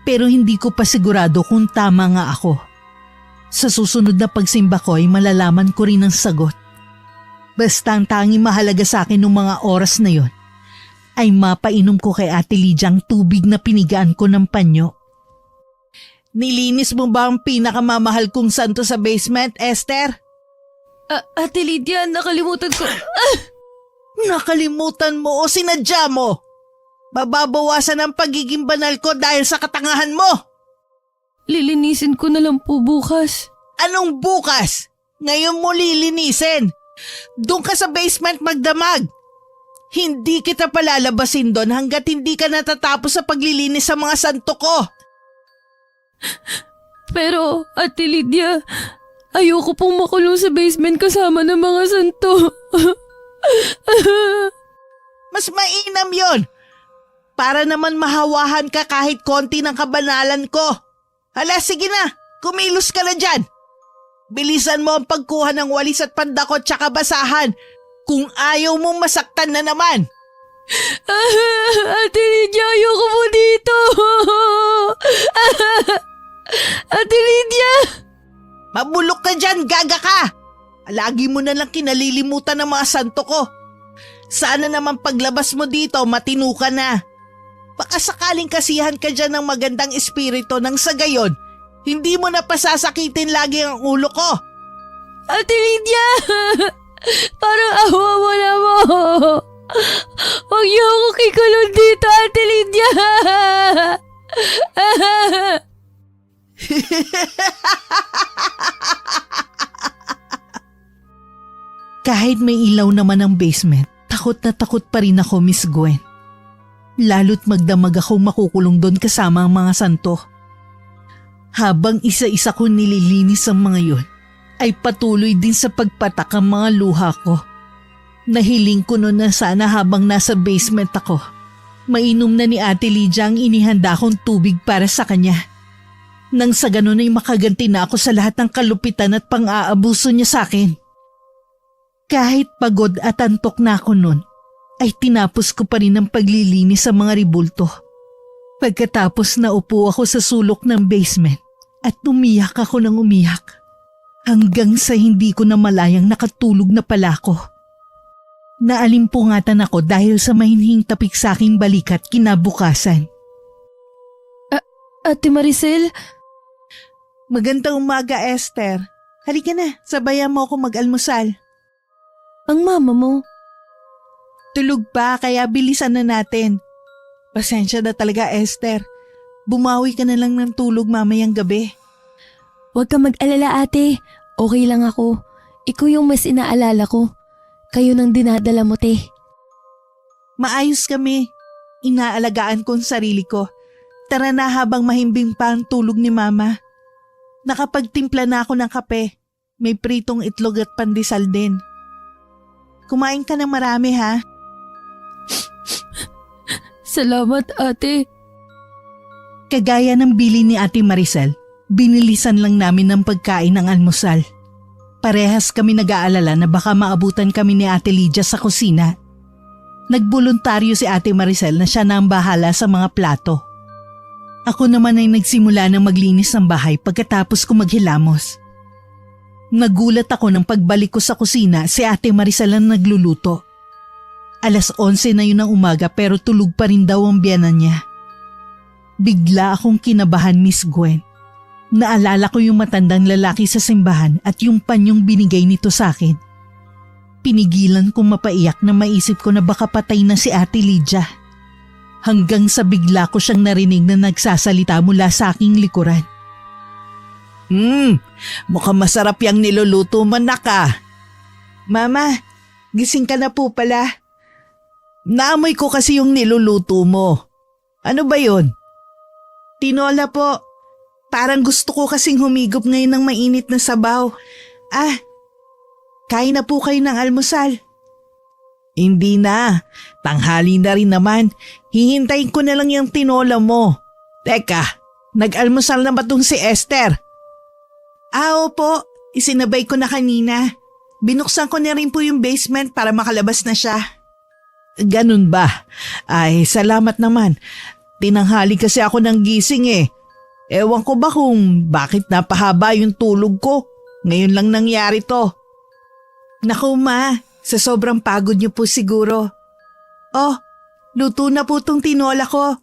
Pero hindi ko pa sigurado kung tama nga ako. Sa susunod na pagsimba ko ay malalaman ko rin ang sagot. Basta ang tanging mahalaga sa akin noong mga oras na yon ay mapainom ko kay Ate Lydia ang tubig na pinigaan ko ng panyo. Nilinis mo ba ang pinakamamahal kong santo sa basement, Esther? Ate Lydia, nakalimutan ko. Nakalimutan mo o sinadya mo? Mababawasan ang pagiging banal ko dahil sa katangahan mo. Lilinisin ko na lang po bukas. Anong bukas? Ngayon mo lilinisin. Doon ka sa basement magdamag. Hindi kita palalabasin doon hanggat hindi ka natatapos sa paglilinis sa mga santo ko. Pero, Ate Lydia, ayoko pong makulong sa basement kasama ng mga santo. Mas mainam yon. Para naman mahawahan ka kahit konti ng kabanalan ko. Hala, sige na. Kumilos ka na dyan. Bilisan mo ang pagkuha ng walis at pandakot tsaka basahan. Kung ayaw mong masaktan na naman. Ate Lydia, ayoko po dito. Ate Lydia! Mabulok ka dyan, gaga ka. Lagi mo na lang kinalilimutan ng mga santo ko. Sana naman paglabas mo dito, matino ka na. Baka sakaling kasihan ka dyan ng magandang espiritu nang sa gayon, hindi mo na pasasakitin lagi ang ulo ko. Ate Lydia! Parang awa mo na mo. Huwag niyo ako kikulong dito, Ate Lydia. Kahit may ilaw naman ang basement, takot na takot pa rin ako, Miss Gwen. Lalo't magdamag akong makukulong doon kasama ang mga santo. Habang isa-isa ko nililinis ang mga yun, ay patuloy din sa pagpatak ang mga luha ko. Nahiling ko noon na sana habang nasa basement ako, mainom na ni Ate Lydia ang inihanda kong tubig para sa kanya. Nang sa ganun ay makaganti na ako sa lahat ng kalupitan at pang-aabuso niya sa akin. Kahit pagod at antok na ako noon, ay tinapos ko pa rin ang paglilinis sa mga ribulto. Pagkatapos naupo ako sa sulok ng basement at umiyak ako ng umiyak. Hanggang sa hindi ko na malayang nakatulog na pala ako. Naalimpungatan ako dahil sa mahinhing tapik sa aking balikat kinabukasan. Ate Maricel? Magandang umaga, Esther. Halika na, sabayan mo ako mag-almusal. Ang mama mo? Tulog pa, kaya bilisan na natin. Pasensya na talaga, Esther. Bumawi ka na lang ng tulog mamayang gabi. Huwag ka mag-alala, ate. Okay lang ako. Ikaw yung mas inaalala ko. Kayo nang dinadala mo, te. Maayos kami. Inaalagaan ko ang sarili ko. Tara na habang mahimbing pa ang tulog ni Mama. Nakapagtimpla na ako ng kape. May pritong itlog at pandesal din. Kumain ka ng marami, ha? Salamat, ate. Kagaya ng bili ni Ate Maricel, binilisan lang namin ng pagkain ng almusal. Parehas kami nag-aalala na baka maabutan kami ni Ate Lydia sa kusina. Nagboluntaryo si Ate Maricel na siya na ang bahala sa mga plato. Ako naman ay nagsimula ng maglinis ng bahay pagkatapos ko maghilamos. Nagulat ako nang pagbalik ko sa kusina si Ate Maricel ang nagluluto. 11:00 na yun ng umaga pero tulog pa rin daw ang biyanan niya. Bigla akong kinabahan, Miss Gwen. Naalala ko yung matandang lalaki sa simbahan at yung panyong binigay nito sa akin. Pinigilan kong mapaiyak na maisip ko na baka patay na si Ate Lydia. Hanggang sa bigla ko siyang narinig na nagsasalita mula sa aking likuran. Mukhang masarap yung niluluto mo, naka. Mama, gising ka na po pala. Naamoy ko kasi yung niluluto mo. Ano ba yun? Tinola po. Parang gusto ko kasing humigop ngayon ng mainit na sabaw. Kain na po kayo ng almusal. Hindi na. Tanghali na rin naman. Hihintayin ko na lang yung tinola mo. Teka, nag-almusal na ba tong si Esther? Opo. Isinabay ko na kanina. Binuksan ko na rin po yung basement para makalabas na siya. Ganun ba? Ay, salamat naman. Tinanghali kasi ako ng gising eh. Ewan ko ba kung bakit napahaba yung tulog ko. Ngayon lang nangyari to. Naku ma, sa sobrang pagod niyo po siguro. Oh, luto na po tong tinola ko.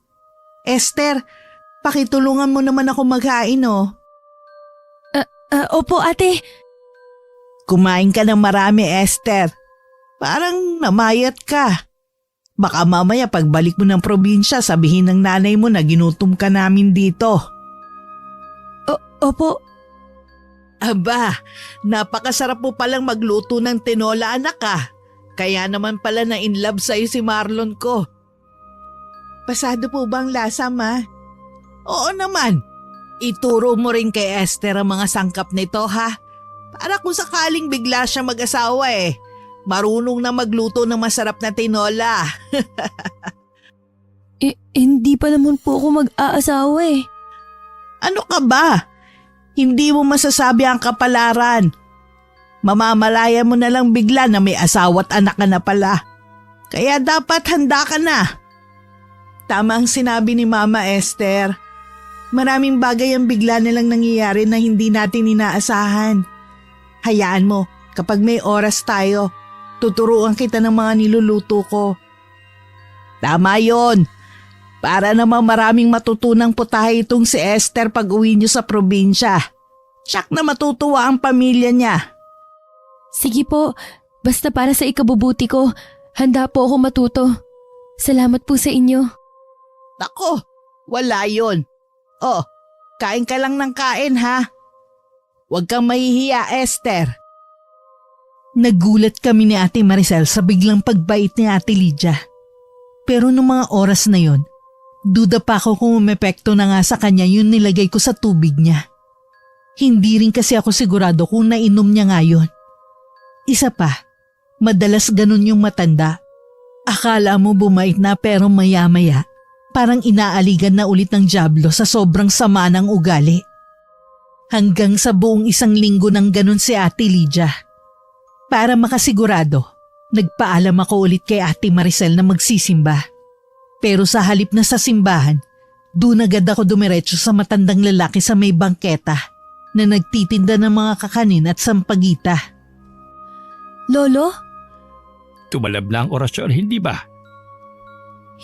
Esther, pakitulungan mo naman ako maghain oh. Opo ate. Kumain ka ng marami, Esther. Parang namayat ka. Baka mamaya pagbalik mo ng probinsya, sabihin ng nanay mo na ginutom ka namin dito. Opo. Aba, napakasarap mo palang magluto ng tinola, anak ah. Kaya naman pala na in love sa'yo si Marlon ko. Pasado po bang lasa ma? Oo naman. Ituro mo rin kay Esther ang mga sangkap nito ha. Para kung sakaling bigla siya mag-asawa eh. Marunong na magluto ng masarap na tinola. Hindi pa naman po ako mag-aasawa eh. Ano ka ba? Hindi mo masasabi ang kapalaran. Mamamalaya mo na lang bigla na may asawa at anak ka na pala. Kaya dapat handa ka na. Tama ang sinabi ni Mama Esther. Maraming bagay ang bigla nilang nangyayari na hindi natin inaasahan. Hayaan mo, kapag may oras tayo, tuturuan kita ng mga niluluto ko. Tama yon. Para naman maraming matutunang putahe itong si Esther pag uwi niyo sa probinsya. Tsak na matutuwa ang pamilya niya. Sige po, basta para sa ikabubuti ko, handa po ako matuto. Salamat po sa inyo. Nako, wala yon. Oh, kain ka lang ng kain ha. Huwag kang mahihiya, Esther. Nagulat kami ni Ate Maricel sa biglang pagbait ni Ate Lydia. Pero nung mga oras na yon, duda pa ako kung umepekto na nga sa kanya yung nilagay ko sa tubig niya. Hindi rin kasi ako sigurado kung nainom niya nga yun. Isa pa, madalas ganun yung matanda. Akala mo bumait na pero maya-maya, parang inaaligan na ulit ng dyablo sa sobrang sama ng ugali. Hanggang sa buong 1 linggo nang ganun si Ate Lydia. Para makasigurado, nagpaalam ako ulit kay Ate Maricel na magsisimba. Pero sa halip na sa simbahan, doon agad ako dumiretso sa matandang lalaki sa may bangketa na nagtitinda ng mga kakanin at sampagita. Lolo, Tumalab na ang orasyon, hindi ba?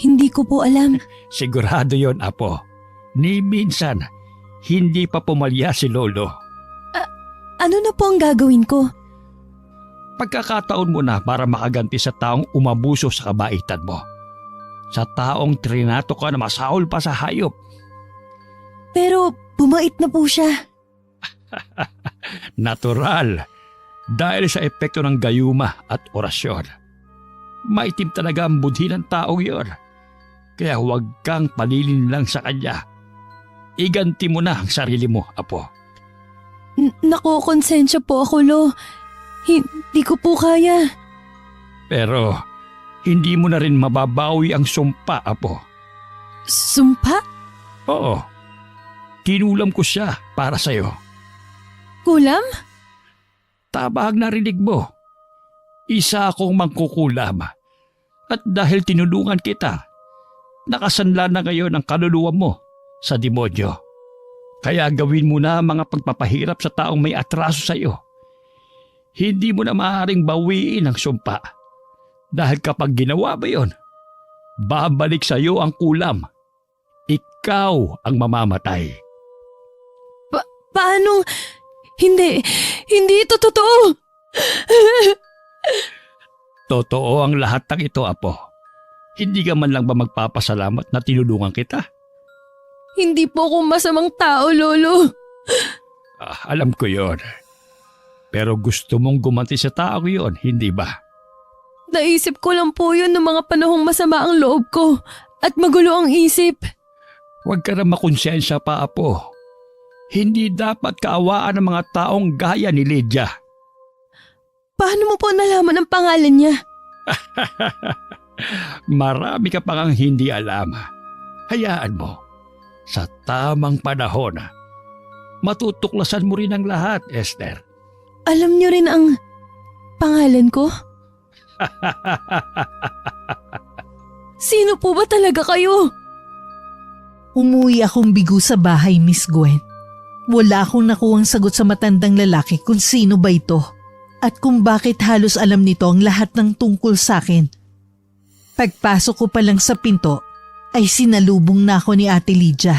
hindi ko po alam. Sigurado yon, Apo. Ni minsan, hindi pa pumalya si Lolo. Ano na po ang gagawin ko? Pagkakataon mo na para makaganti sa taong umabuso sa kabaitan mo. Sa taong trinato ka na masahol pa sa hayop. Pero bumait na po siya. Natural. Dahil sa epekto ng gayuma at orasyon. Maitim talaga ang budhi ng taong yon. Kaya huwag kang palilin lang sa kanya. Iganti mo na ang sarili mo, Apo. Nakokonsensya po ako, Lo. Hindi ko po kaya. Pero hindi mo na rin mababawi ang sumpa, Apo. Sumpa? Oo. Kinulam ko siya para sa'yo. Kulam? Tama ang narinig mo. Isa akong mangkukulam. At dahil tinulungan kita, nakasanla na ngayon ang kaluluwa mo sa demonyo. Kaya gawin mo na ang mga pagpapahirap sa taong may atraso sa iyo. Hindi mo na maaaring bawiin ang sumpa. Dahil kapag ginawa mo yon, babalik sa iyo ang kulam. Ikaw ang mamamatay. Paano? Hindi ito totoo. Totoo ang lahat ng ito, Apo. Hindi ka man lang ba magpapasalamat na tinulungan kita? Hindi po ako masamang tao, Lolo. Alam ko yon. Pero gusto mong gumanti sa tao yon, hindi ba? Naisip ko lang po yun ng mga panahong masama ang loob ko at magulo ang isip. Huwag ka na makonsensya pa, Apo. Hindi dapat kaawaan ng mga taong gaya ni Lydia. Paano mo po nalaman ang pangalan niya? Marami ka pang hindi alam. Hayaan mo. Sa tamang panahon, matutuklasan mo rin ang lahat, Esther. Alam niyo rin ang pangalan ko? Sino po ba talaga kayo? Umuwi akong bigo sa bahay, Miss Gwen. Wala akong nakuhang sagot sa matandang lalaki kung sino ba ito at kung bakit halos alam nito ang lahat ng tungkol sa akin. Pagpasok ko pa lang sa pinto ay sinalubong na ako ni Ate Lydia.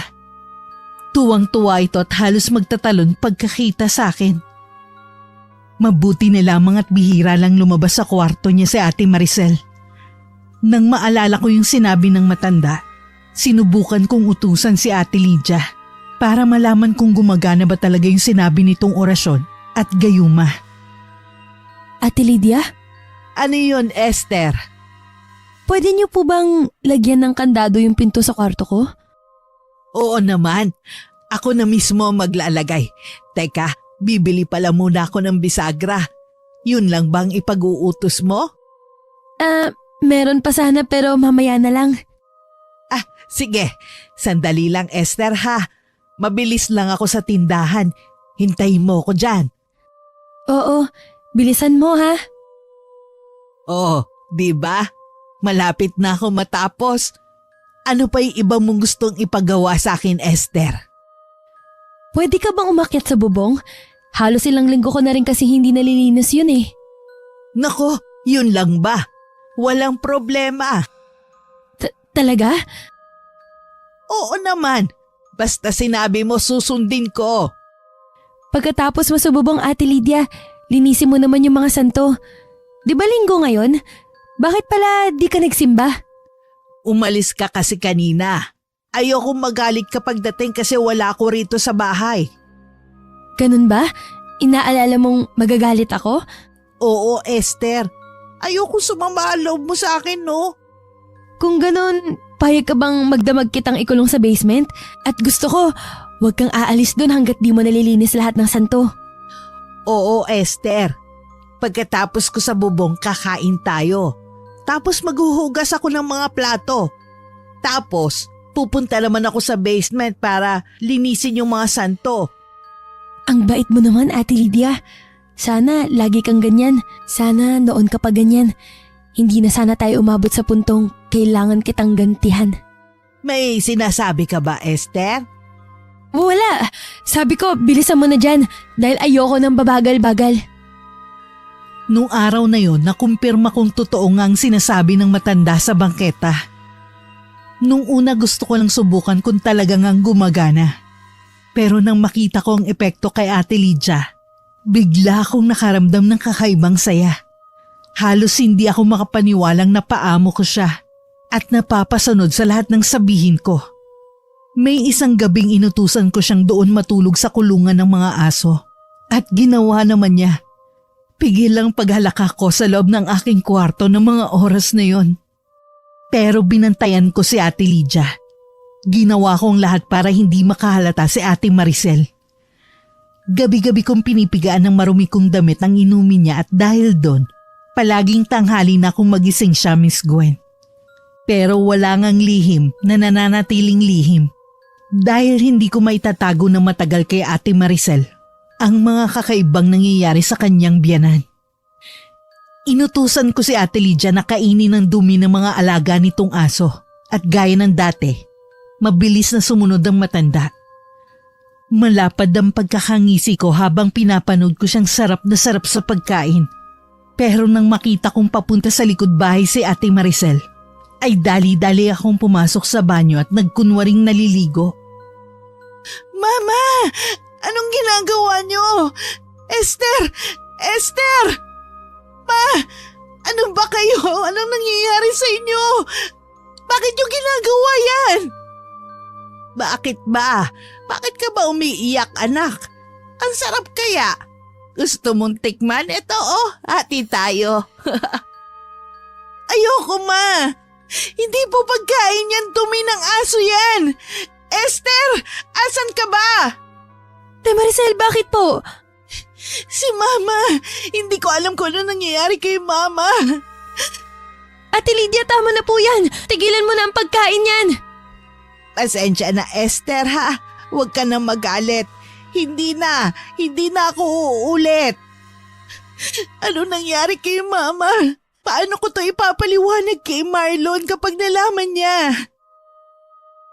Tuwang-tuwa ito at halos magtatalon pagkakita sa akin. Mabuti na lamang at bihira lang lumabas sa kwarto niya si Ate Maricel. Nang maalala ko yung sinabi ng matanda, sinubukan kong utusan si Ate Lydia para malaman kung gumagana ba talaga yung sinabi nitong orasyon at gayuma. Ate Lydia, Ano yun, Esther? pwede niyo po bang lagyan ng kandado yung pinto sa kwarto ko? Oo naman. Ako na mismo ang maglalagay. Teka, bibili pala muna ako ng bisagra. Yun lang bang ipag-uutos mo? Meron pa sana pero mamaya na lang. Sige, sandali lang Esther ha. Mabilis lang ako sa tindahan. Hintayin mo ko dyan. Oo, bilisan mo ha. Oo, di ba? Malapit na ako matapos. Ano pa yung iba mong gustong ipagawa sa akin, Esther? Pwede ka bang umakyat sa bubong? Halos ilang linggo ko na rin kasi hindi nalilinis yun eh. Nako, yun lang ba? Walang problema. Talaga? Oo naman. Basta sinabi mo susundin ko. Pagkatapos mo sa bubong, Ate Lydia, linisin mo naman yung mga santo. Di ba linggo ngayon? Bakit pala di ka nagsimba? Umalis ka kasi kanina. Ayokong magalit kapag dating kasi wala ako rito sa bahay. Ganun ba? Inaalala mong magagalit ako? Oo, Esther. Ayokong sumama ang loob mo sa akin, no? Kung ganun, payag ka bang magdamag kitang ikulong sa basement? At gusto ko, huwag kang aalis dun hanggat di mo nalilinis lahat ng santo. Oo, Esther. Pagkatapos ko sa bubong, kakain tayo. Tapos maghuhugas ako ng mga plato. Tapos, pupunta naman ako sa basement para linisin yung mga santo. Ang bait mo naman, Ate Lydia. Sana lagi kang ganyan. Sana noon ka pa ganyan. Hindi na sana tayo umabot sa puntong kailangan kitang gantihan. May sinasabi ka ba, Esther? Wala. Sabi ko, bilisan mo na dyan dahil ayoko ng babagal-bagal. Nung araw na yon, nakumpirma kong totoo nga ang sinasabi ng matanda sa bangketa. Nung una gusto ko lang subukan kung talagang ang gumagana. Pero nang makita ko ang epekto kay Ate Lydia, bigla akong nakaramdam ng kakaibang saya. Halos hindi ako makapaniwalang napaamo ko siya at napapasunod sa lahat ng sabihin ko. May isang gabing inutusan ko siyang doon matulog sa kulungan ng mga aso at ginawa naman niya. Pigil lang paghalaka ko sa loob ng aking kwarto ng mga oras na yon. Pero binantayan ko si Ate Lydia. Ginawa kong lahat para hindi makahalata si Ate Maricel. Gabi-gabi kong pinipigaan ng marumi kong damit ang inumin niya at dahil doon, palaging tanghali na akong magising siya, Miss Gwen. Pero wala ngang lihim na nananatiling lihim dahil hindi ko maitatago na matagal kay Ate Maricel ang mga kakaibang nangyayari sa kanyang biyanan. Inutusan ko si Ate Lydia na kainin ng dumi ng mga alaga nitong aso at gaya ng dati, mabilis na sumunod ang matanda. Malapad ang pagkakangisi ko habang pinapanood ko siyang sarap na sarap sa pagkain. Pero nang makita kong papunta sa likod bahay si Ate Maricel, ay dali-dali akong pumasok sa banyo at nagkunwaring naliligo. Mama! Anong ginagawa niyo? Esther! Esther! Ma! Ano ba kayo? Anong nangyayari sa inyo? Bakit niyo ginagawa yan? Bakit ba? Bakit ka ba umiiyak, anak? Ang sarap kaya. Gusto mong tikman? Ito hati tayo. Ayoko, ma. Hindi po pagkain yan, dumi ng aso yan. Esther, asan ka ba? Te Maricel, bakit po? Si Mama. Hindi ko alam kung ano nangyayari kay Mama. Ate Lydia, tama na po yan. Tigilan mo na ang pagkain yan. Pasensya na, Esther, ha? Huwag ka na magalit. Hindi na ako uulit. Ano nangyari kay Mama? Paano ko to ipapaliwanag kay Marlon kapag nalaman niya?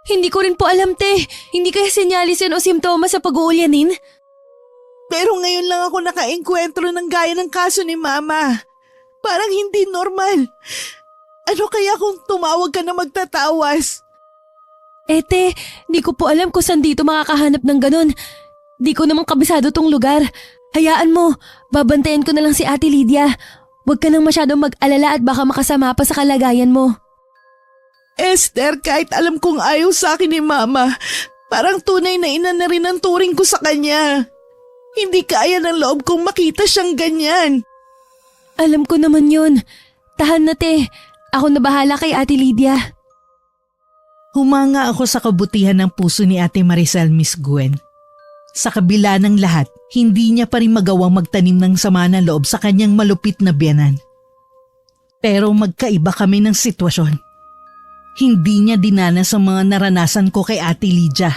Hindi ko rin po alam, te. Hindi kaya senyalis yan o simptomas sa pag-uulyanin? Pero ngayon lang ako nakaengkwentro ng gaya ng kaso ni Mama. Parang hindi normal. Ano kaya kung tumawag ka na magtatawas? Te, di ko po alam kung saan dito makakahanap ng ganon. Di ko naman kabisado tong lugar. Hayaan mo, babantayan ko na lang si Ate Lydia. Huwag ka nang masyadong mag-alala at baka makasama pa sa kalagayan mo. Esther, kahit alam kong ayaw sa akin ni Mama, parang tunay na ina na rin ang turing ko sa kanya. Hindi kaya ng loob kong makita siyang ganyan. Alam ko naman yun. Tahan na, te. Ako na bahala kay Ate Lydia. Humanga ako sa kabutihan ng puso ni Ate Maricel, Miss Gwen. Sa kabila ng lahat, hindi niya pa rin magawang magtanim ng sama ng loob sa kanyang malupit na biyanan. Pero magkaiba kami ng sitwasyon. Hindi niya dinanas ang mga naranasan ko kay Ate Lydia.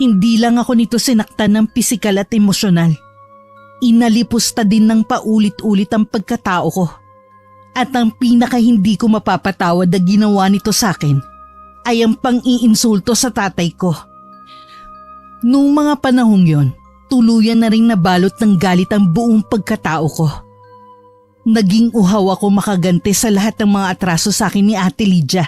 Hindi lang ako nito sinaktan ng pisikal at emosyonal. Inalipusta din ng paulit-ulit ang pagkatao ko. At ang pinaka hindi ko mapapatawad na ginawa nito sa akin ay ang pang-iinsulto sa tatay ko. Noong mga panahong yon, tuluyan na rin nabalot ng galit ang buong pagkatao ko. Naging uhaw ako makaganti sa lahat ng mga atraso sa akin ni Ate Lydia.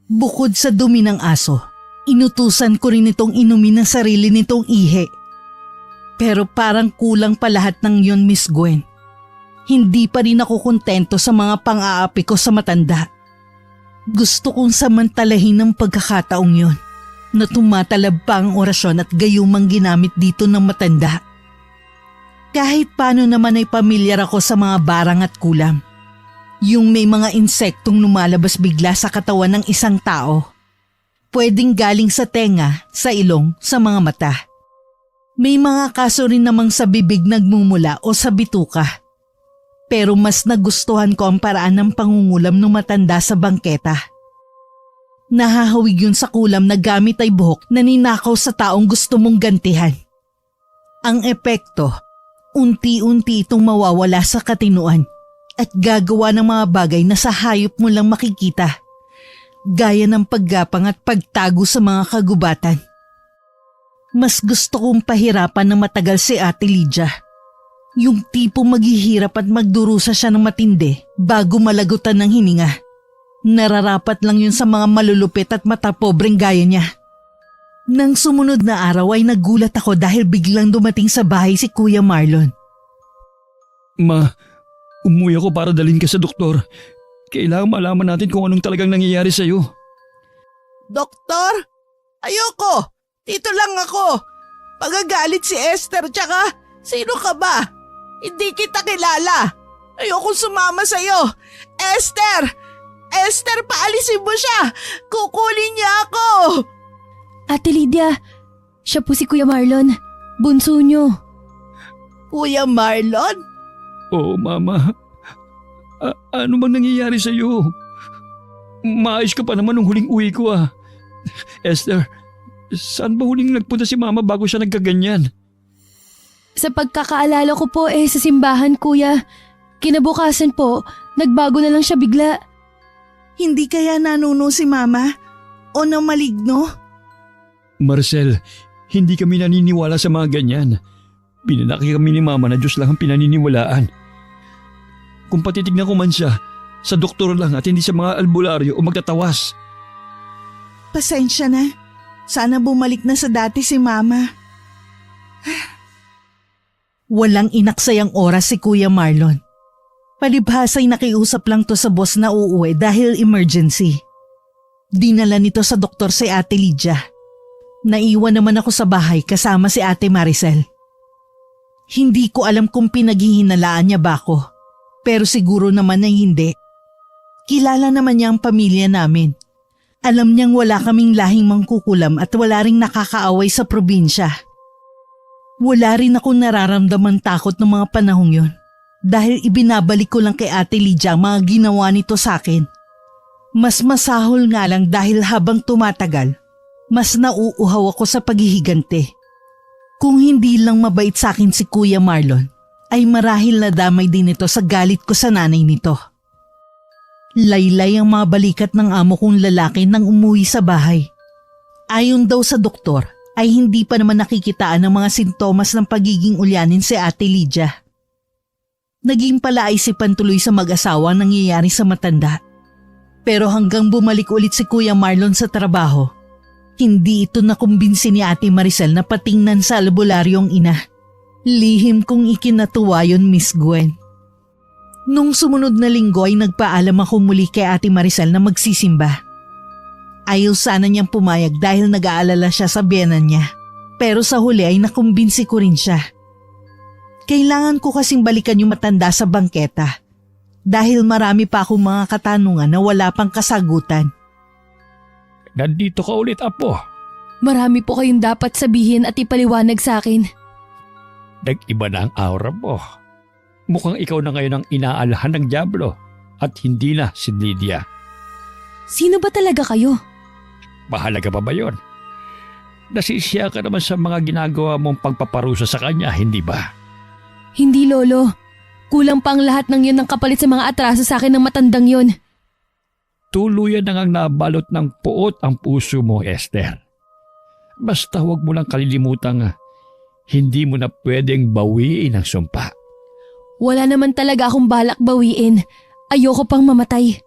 Bukod sa dumi ng aso, inutusan ko rin itong inumin ng sarili nitong ihi. Pero parang kulang pa lahat ng yon, Miss Gwen. Hindi pa rin ako kontento sa mga pang-aapi ko sa matanda. Gusto kong samantalahin ang pagkakataong yon na tumatalab pa ang orasyon at gayumang ginamit dito ng matanda. Kahit paano naman ay pamilyar ako sa mga barang at kulam. Yung may mga insektong lumalabas bigla sa katawan ng isang tao. Pwedeng galing sa tenga, sa ilong, sa mga mata. May mga kaso rin namang sa bibig nagmumula o sa bituka. Pero mas nagustuhan ko ang paraan ng pangungulam ng matanda sa bangketa. Nahahawig yun sa kulam na gamit ay buhok na ninakaw sa taong gusto mong gantihan. Ang epekto, unti-unti itong mawawala sa katinuan at gagawa ng mga bagay na sa hayop mo lang makikita. Gaya ng paggapang at pagtago sa mga kagubatan. Mas gusto kong pahirapan ng matagal si Ate Lydia. Yung tipo maghihirap at magdurusa siya ng matindi bago malagutan ng hininga. Nararapat lang yun sa mga malulupit at matapobreng gaya niya. Nang sumunod na araw ay nagulat ako dahil biglang dumating sa bahay si Kuya Marlon. Ma, umuwi ako para dalhin ka sa doktor. Kailangan malaman natin kung anong talagang nangyayari sa'yo. Doktor? Ayoko! Dito lang ako! Pagagalit si Esther tsaka sino ka ba? Hindi kita kilala! Ayoko sumama sa'yo! Esther! Esther, paalisin mo siya! Kukunin niya ako! Ate Lydia, siya po si Kuya Marlon. Bunso niyo. Kuya Marlon? Oo, Mama. Ano bang nangyayari sa'yo? Maayos ka pa naman nung huling uwi ko ah. Esther, saan ba huling nagpunta si Mama bago siya nagkaganyan? Sa pagkakaalala ko po sa simbahan, Kuya. Kinabukasan po, nagbago na lang siya bigla. Hindi kaya nanuno si Mama? O na maligno? Marcel, hindi kami naniniwala sa mga ganyan. Pinanaki kami ni Mama na Diyos lang ang pinaniniwalaan. Kung patitignan ko man siya, sa doktor lang at hindi sa mga albularyo o magtatawas. Pasensya na. Sana bumalik na sa dati si Mama. Walang inaksayang oras si Kuya Marlon. Palibhasa'y nakiusap lang to sa boss na uuwi dahil emergency. Dinala nito sa doktor si Ate Lydia. Naiwan naman ako sa bahay kasama si Ate Maricel. Hindi ko alam kung pinaghihinalaan niya ba ako, pero siguro naman ay hindi. Kilala naman niya ang pamilya namin. Alam niyang wala kaming lahing mangkukulam at wala ring nakakaaway sa probinsya. Wala rin akong nararamdaman takot ng mga panahong yon dahil ibinabalik ko lang kay Ate Lydia ang mga ginawa nito sa akin. Mas masahol nga lang dahil habang tumatagal, mas nauuhaw ako sa paghihigante. Kung hindi lang mabait sa akin si Kuya Marlon, ay marahil nadamay din ito sa galit ko sa nanay nito. Laylay ang mga balikat ng amo kong lalaki nang umuwi sa bahay. Ayon daw sa doktor ay hindi pa naman nakikitaan ng mga sintomas ng pagiging ulyanin si Ate Lydia. Naging palaisipan tuloy sa mag-asawa ang nangyayari sa matanda. Pero hanggang bumalik ulit si Kuya Marlon sa trabaho, hindi ito nakumbinsi ni Ate Maricel na patingnan sa albularyong ina. Lihim kong ikinatuwa yun, Miss Gwen. Nung sumunod na linggo ay nagpaalam ako muli kay Ate Maricel na magsisimba. Ayaw sana niyang pumayag dahil nag-aalala siya sa biyenan niya. Pero sa huli ay nakumbinsi ko rin siya. Kailangan ko kasing balikan yung matanda sa bangketa dahil marami pa akong mga katanungan na wala pang kasagutan. Nandito ka ulit, Apo. Marami po kayong dapat sabihin at ipaliwanag sa akin. Nag-iba na ang aura mo. Mukhang ikaw na ngayon ang inaalahan ng dyablo at hindi na si Lydia. Sino ba talaga kayo? Mahalaga pa ba yun? Nasisiya ka naman sa mga ginagawa mong pagpaparusa sa kanya, hindi ba? Hindi, Lolo. Kulang pa ang lahat ng yun ng kapalit sa mga atraso sa akin ng matandang yun. Tuluyan na ngang nabalot ng puot ang puso mo, Esther. Basta huwag mo lang kalilimutang hindi mo na pwedeng bawiin ang sumpa. Wala naman talaga akong balak bawiin. Ayoko pang mamatay.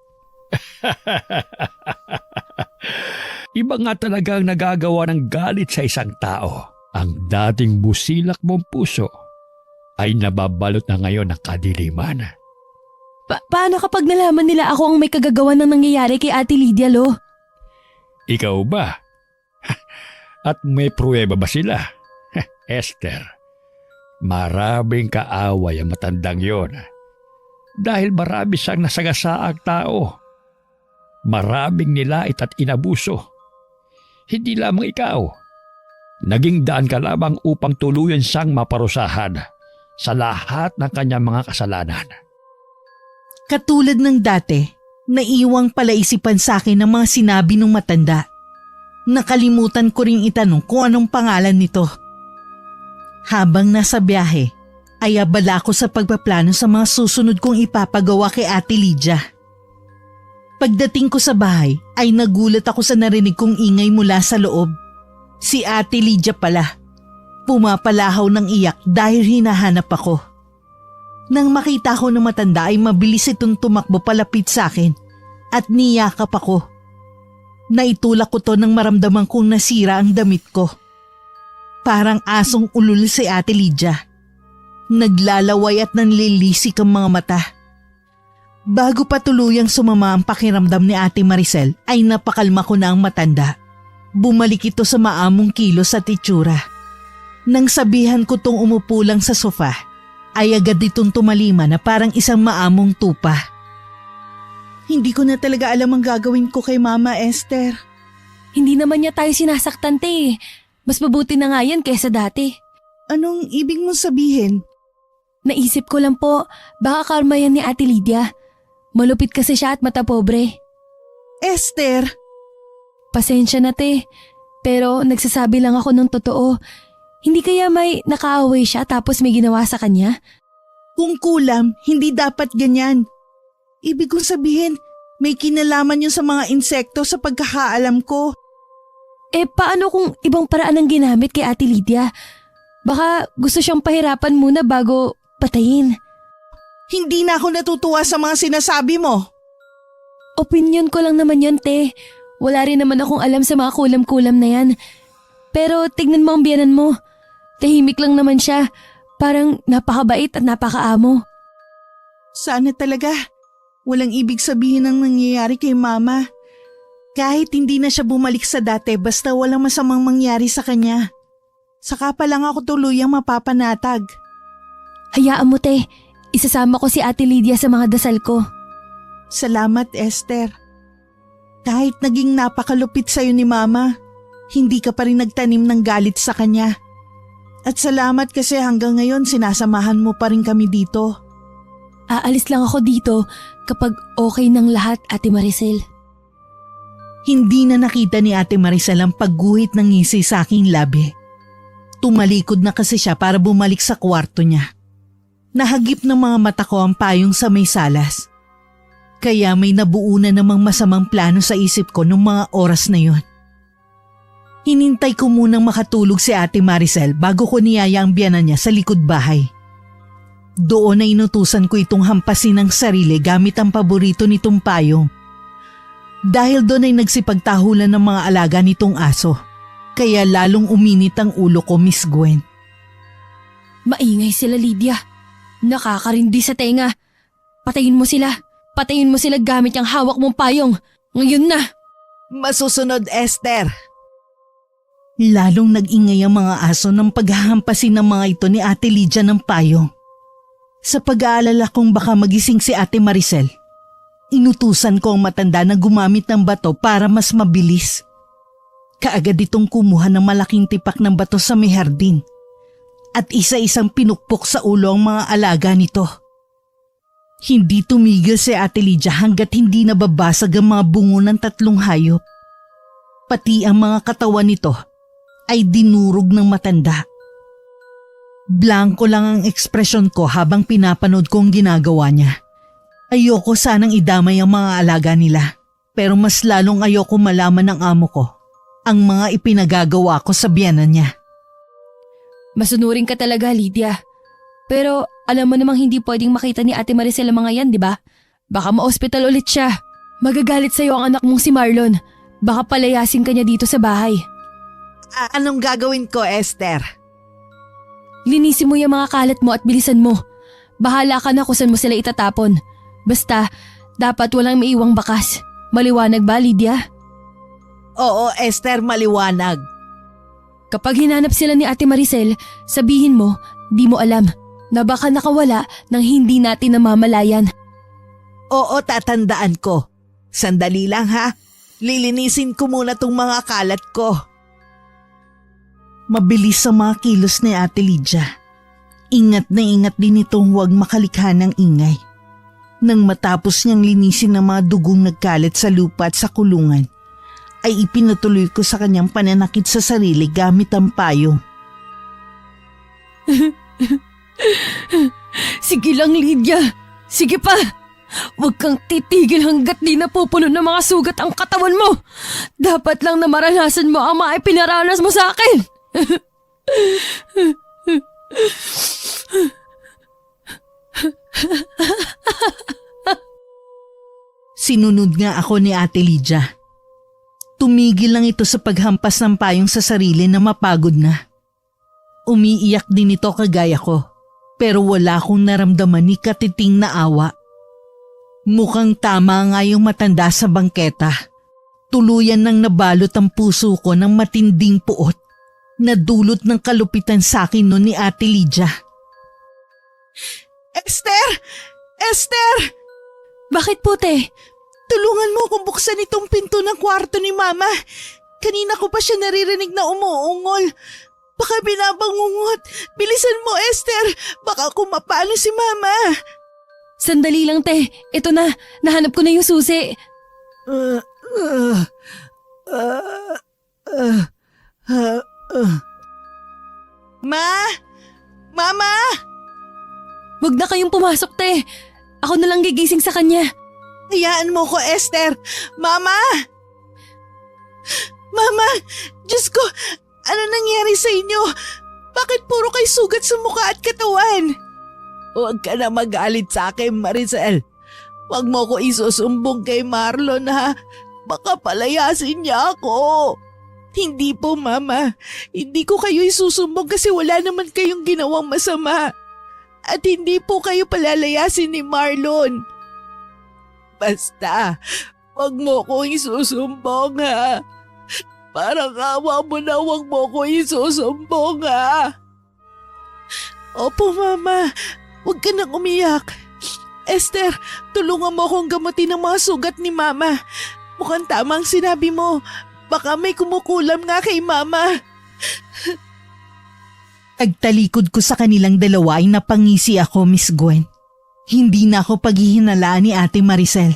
Iba nga talaga ang nagagawa ng galit sa isang tao. Ang dating busilak mong puso ay nababalot na ngayon ng kadiliman. Paano kapag nalaman nila ako ang may kagagawan ng nangyayari kay Ate Lydia, Lo? Ikaw ba? At may pruweba ba sila? Esther, maraming kaaway ang matandang yon. Dahil marami siyang nasagasaang tao. Maraming nilait at inabuso. Hindi lamang ikaw. Naging daan ka lamang upang tuluyan siyang maparusahan sa lahat ng kanyang mga kasalanan. Katulad ng dati, naiwang palaisipan sa akin ng mga sinabi ng matanda. Nakalimutan ko ring itanong kung anong pangalan nito. Habang nasa biyahe, ay abala ko sa pagpaplano sa mga susunod kong ipapagawa kay Ate Lydia. Pagdating ko sa bahay ay nagulat ako sa narinig kong ingay mula sa loob. Si Ate Lydia pala. Pumapalahaw ng iyak dahil hinahanap ako. Nang makita ko ng matanda ay mabilis itong tumakbo palapit sa akin at niyakap ako. Naitulak ko to nang maramdaman kong nasira ang damit ko. Parang asong ulul si Ate Lydia. Naglalaway at nanlilisik ang mga mata. Bago pa tuluyang sumama ang pakiramdam ni Ate Maricel ay napakalma ko na ang matanda. Bumalik ito sa maamong kilos at itsura. Nang sabihan ko tong umupo lang sa sofa, ay agad itong tumalima na parang isang maamong tupa. Hindi ko na talaga alam ang gagawin ko kay Mama Esther. Hindi naman niya tayo sinasaktan, te. Mas mabuti na nga yan kaysa dati. Anong ibig mong sabihin? Naisip ko lang po, baka karma yan ni Ate Lydia. Malupit kasi siya at mata pobre. Esther! Pasensya na, te. Pero nagsasabi lang ako ng totoo. Hindi kaya may nakaaway siya tapos may ginawa sa kanya? Kung kulam, hindi dapat ganyan. Ibig kong sabihin, may kinalaman yun sa mga insekto sa pagkakaalam ko. Paano kung ibang paraan ang ginamit kay Ate Lydia? Baka gusto siyang pahirapan muna bago patayin. Hindi na ako natutuwa sa mga sinasabi mo. Opinyon ko lang naman yun, te. Wala rin naman akong alam sa mga kulam-kulam na yan. Pero tignan mo ang biyanan mo. Tahimik lang naman siya. Parang napakabait at napakaamo. Sana talaga. Walang ibig sabihin ang nangyayari kay Mama. Kahit hindi na siya bumalik sa dati basta walang masamang mangyari sa kanya. Saka pa lang ako tuluyang mapapanatag. Hayaan mo, te. Isasama ko si Ate Lydia sa mga dasal ko. Salamat, Esther. Kahit naging napakalupit sa'yo ni Mama, hindi ka pa rin nagtanim ng galit sa kanya. At salamat kasi hanggang ngayon sinasamahan mo pa rin kami dito. Aalis lang ako dito kapag okay ng lahat, Ate Maricel. Hindi na nakita ni Ate Maricel ang pagguhit ng ngisi sa aking labi. Tumalikod na kasi siya para bumalik sa kwarto niya. Nahagip ng mga mata ko ang payong sa may salas. Kaya may nabuo na namang masamang plano sa isip ko nung mga oras na yon. Hinintay ko munang makatulog si Ate Maricel bago ko niyaya ang biyanan niya sa likod bahay. Doon na inutusan ko itong hampasin ng sarili gamit ang paborito nitong payong. Dahil doon ay nagsipagtahulan ng mga alaga nitong aso. Kaya lalong uminit ang ulo ko, Miss Gwen. Maingay sila, Lydia. Nakakarindi sa tenga. Patayin mo sila. Patayin mo sila gamit yung hawak mong payong. Ngayon na. Masusunod, Esther. Lalong nag-ingay ang mga aso ng paghahampasin ng mga ito ni Ate Lydia ng payong. Sa pag-aalala kong baka magising si Ate Maricel, inutusan ko ang matanda na gumamit ng bato para mas mabilis. Kaagad itong kumuha ng malaking tipak ng bato sa may hardin at isa-isang pinukpok sa ulo ang mga alaga nito. Hindi tumigil si Ate Lydia hanggat hindi nababasag ang mga bungo ng 3 hayop. Pati ang mga katawan nito ay dinurog ng matanda. Blanko lang ang ekspresyon ko habang pinapanood ko ang ginagawa niya. Ayoko sanang idamay ang mga alaga nila, pero mas lalong ayoko malaman ng amo ko ang mga ipinagagawa ko sa biyanan niya. Masunurin ka talaga, Lydia. Pero alam mo namang hindi pwedeng makita ni Ate Maricel ang mga yan, di ba? Baka ma-hospital ulit siya. Magagalit sa'yo ang anak mong si Marlon. Baka palayasin ka niya dito sa bahay. Anong gagawin ko, Esther? Linisin mo yung mga kalat mo at bilisan mo. Bahala ka na kung saan mo sila itatapon. Basta, dapat walang maiwang bakas. Maliwanag ba, Lydia? Oo, Esther, maliwanag. Kapag hinanap sila ni Ate Maricel, sabihin mo, di mo alam, na baka nakawala nang hindi natin namamalayan. Oo, tatandaan ko. Sandali lang ha. Lilinisin ko muna tong mga kalat ko. Mabilis sa mga kilos ni Ate Lydia. Ingat na ingat din itong huwag makalikha ng ingay. Nang matapos niyang linisin ang mga dugong nagkalat sa lupa at sa kulungan, ay ipinatuloy ko sa kanyang pananakit sa sarili gamit ang payong. Sige lang, Lydia. Sige pa. Huwag kang titigil hanggat di napupuno ng mga sugat ang katawan mo. Dapat lang na maranasan mo ang mga ipinaranas mo sa akin. Sinunod nga ako ni Ate Lydia. Tumigil lang ito sa paghampas ng payong sa sarili na mapagod na. Umiiyak din ito kagaya ko, pero wala akong naramdaman ni katiting na awa. Mukhang tama nga yung matanda sa bangketa. Tuluyan nang nabalot ang puso ko ng matinding puot na dulot ng kalupitan sa akin noon ni Ate Lydia. Esther! Esther! Bakit po, te? Tulungan mo akong buksan itong pinto ng kwarto ni Mama. Kanina ko pa siya naririnig na umuungol. Baka binabangungot. Bilisan mo, Esther. Baka kumapano si Mama. Sandali lang, te. Ito na. Nahanap ko na yung susi. Ma? Mama? Huwag na kayong pumasok, te. Ako na lang gigising sa kanya. Hayaan mo ko, Esther. Mama? Mama, Diyos ko, ano nangyari sa inyo? Bakit puro kayo sugat sa mukha at katawan? Huwag ka na magalit sa akin, Maricel. Huwag mo ko isusumbong kay Marlon ha. Baka palayasin niya ako. Hindi po, Mama. Hindi ko kayo isusumbong kasi wala naman kayong ginawang masama. At hindi po kayo palalayasin ni Marlon. Basta, wag mo ko isusumbong ha. Parang awa mo na wag mo ko isusumbong ha. Opo, Mama. Huwag ka nang umiyak. Esther, tulungan mo akong gamutin ang mga sugat ni Mama. Mukhang tama ang sinabi mo. Baka may kumukulam nga kay Mama. Agtalikod ko sa kanilang dalawa ay napangisi ako, Miss Gwen. Hindi na ako paghihinalaan ni Ate Maricel.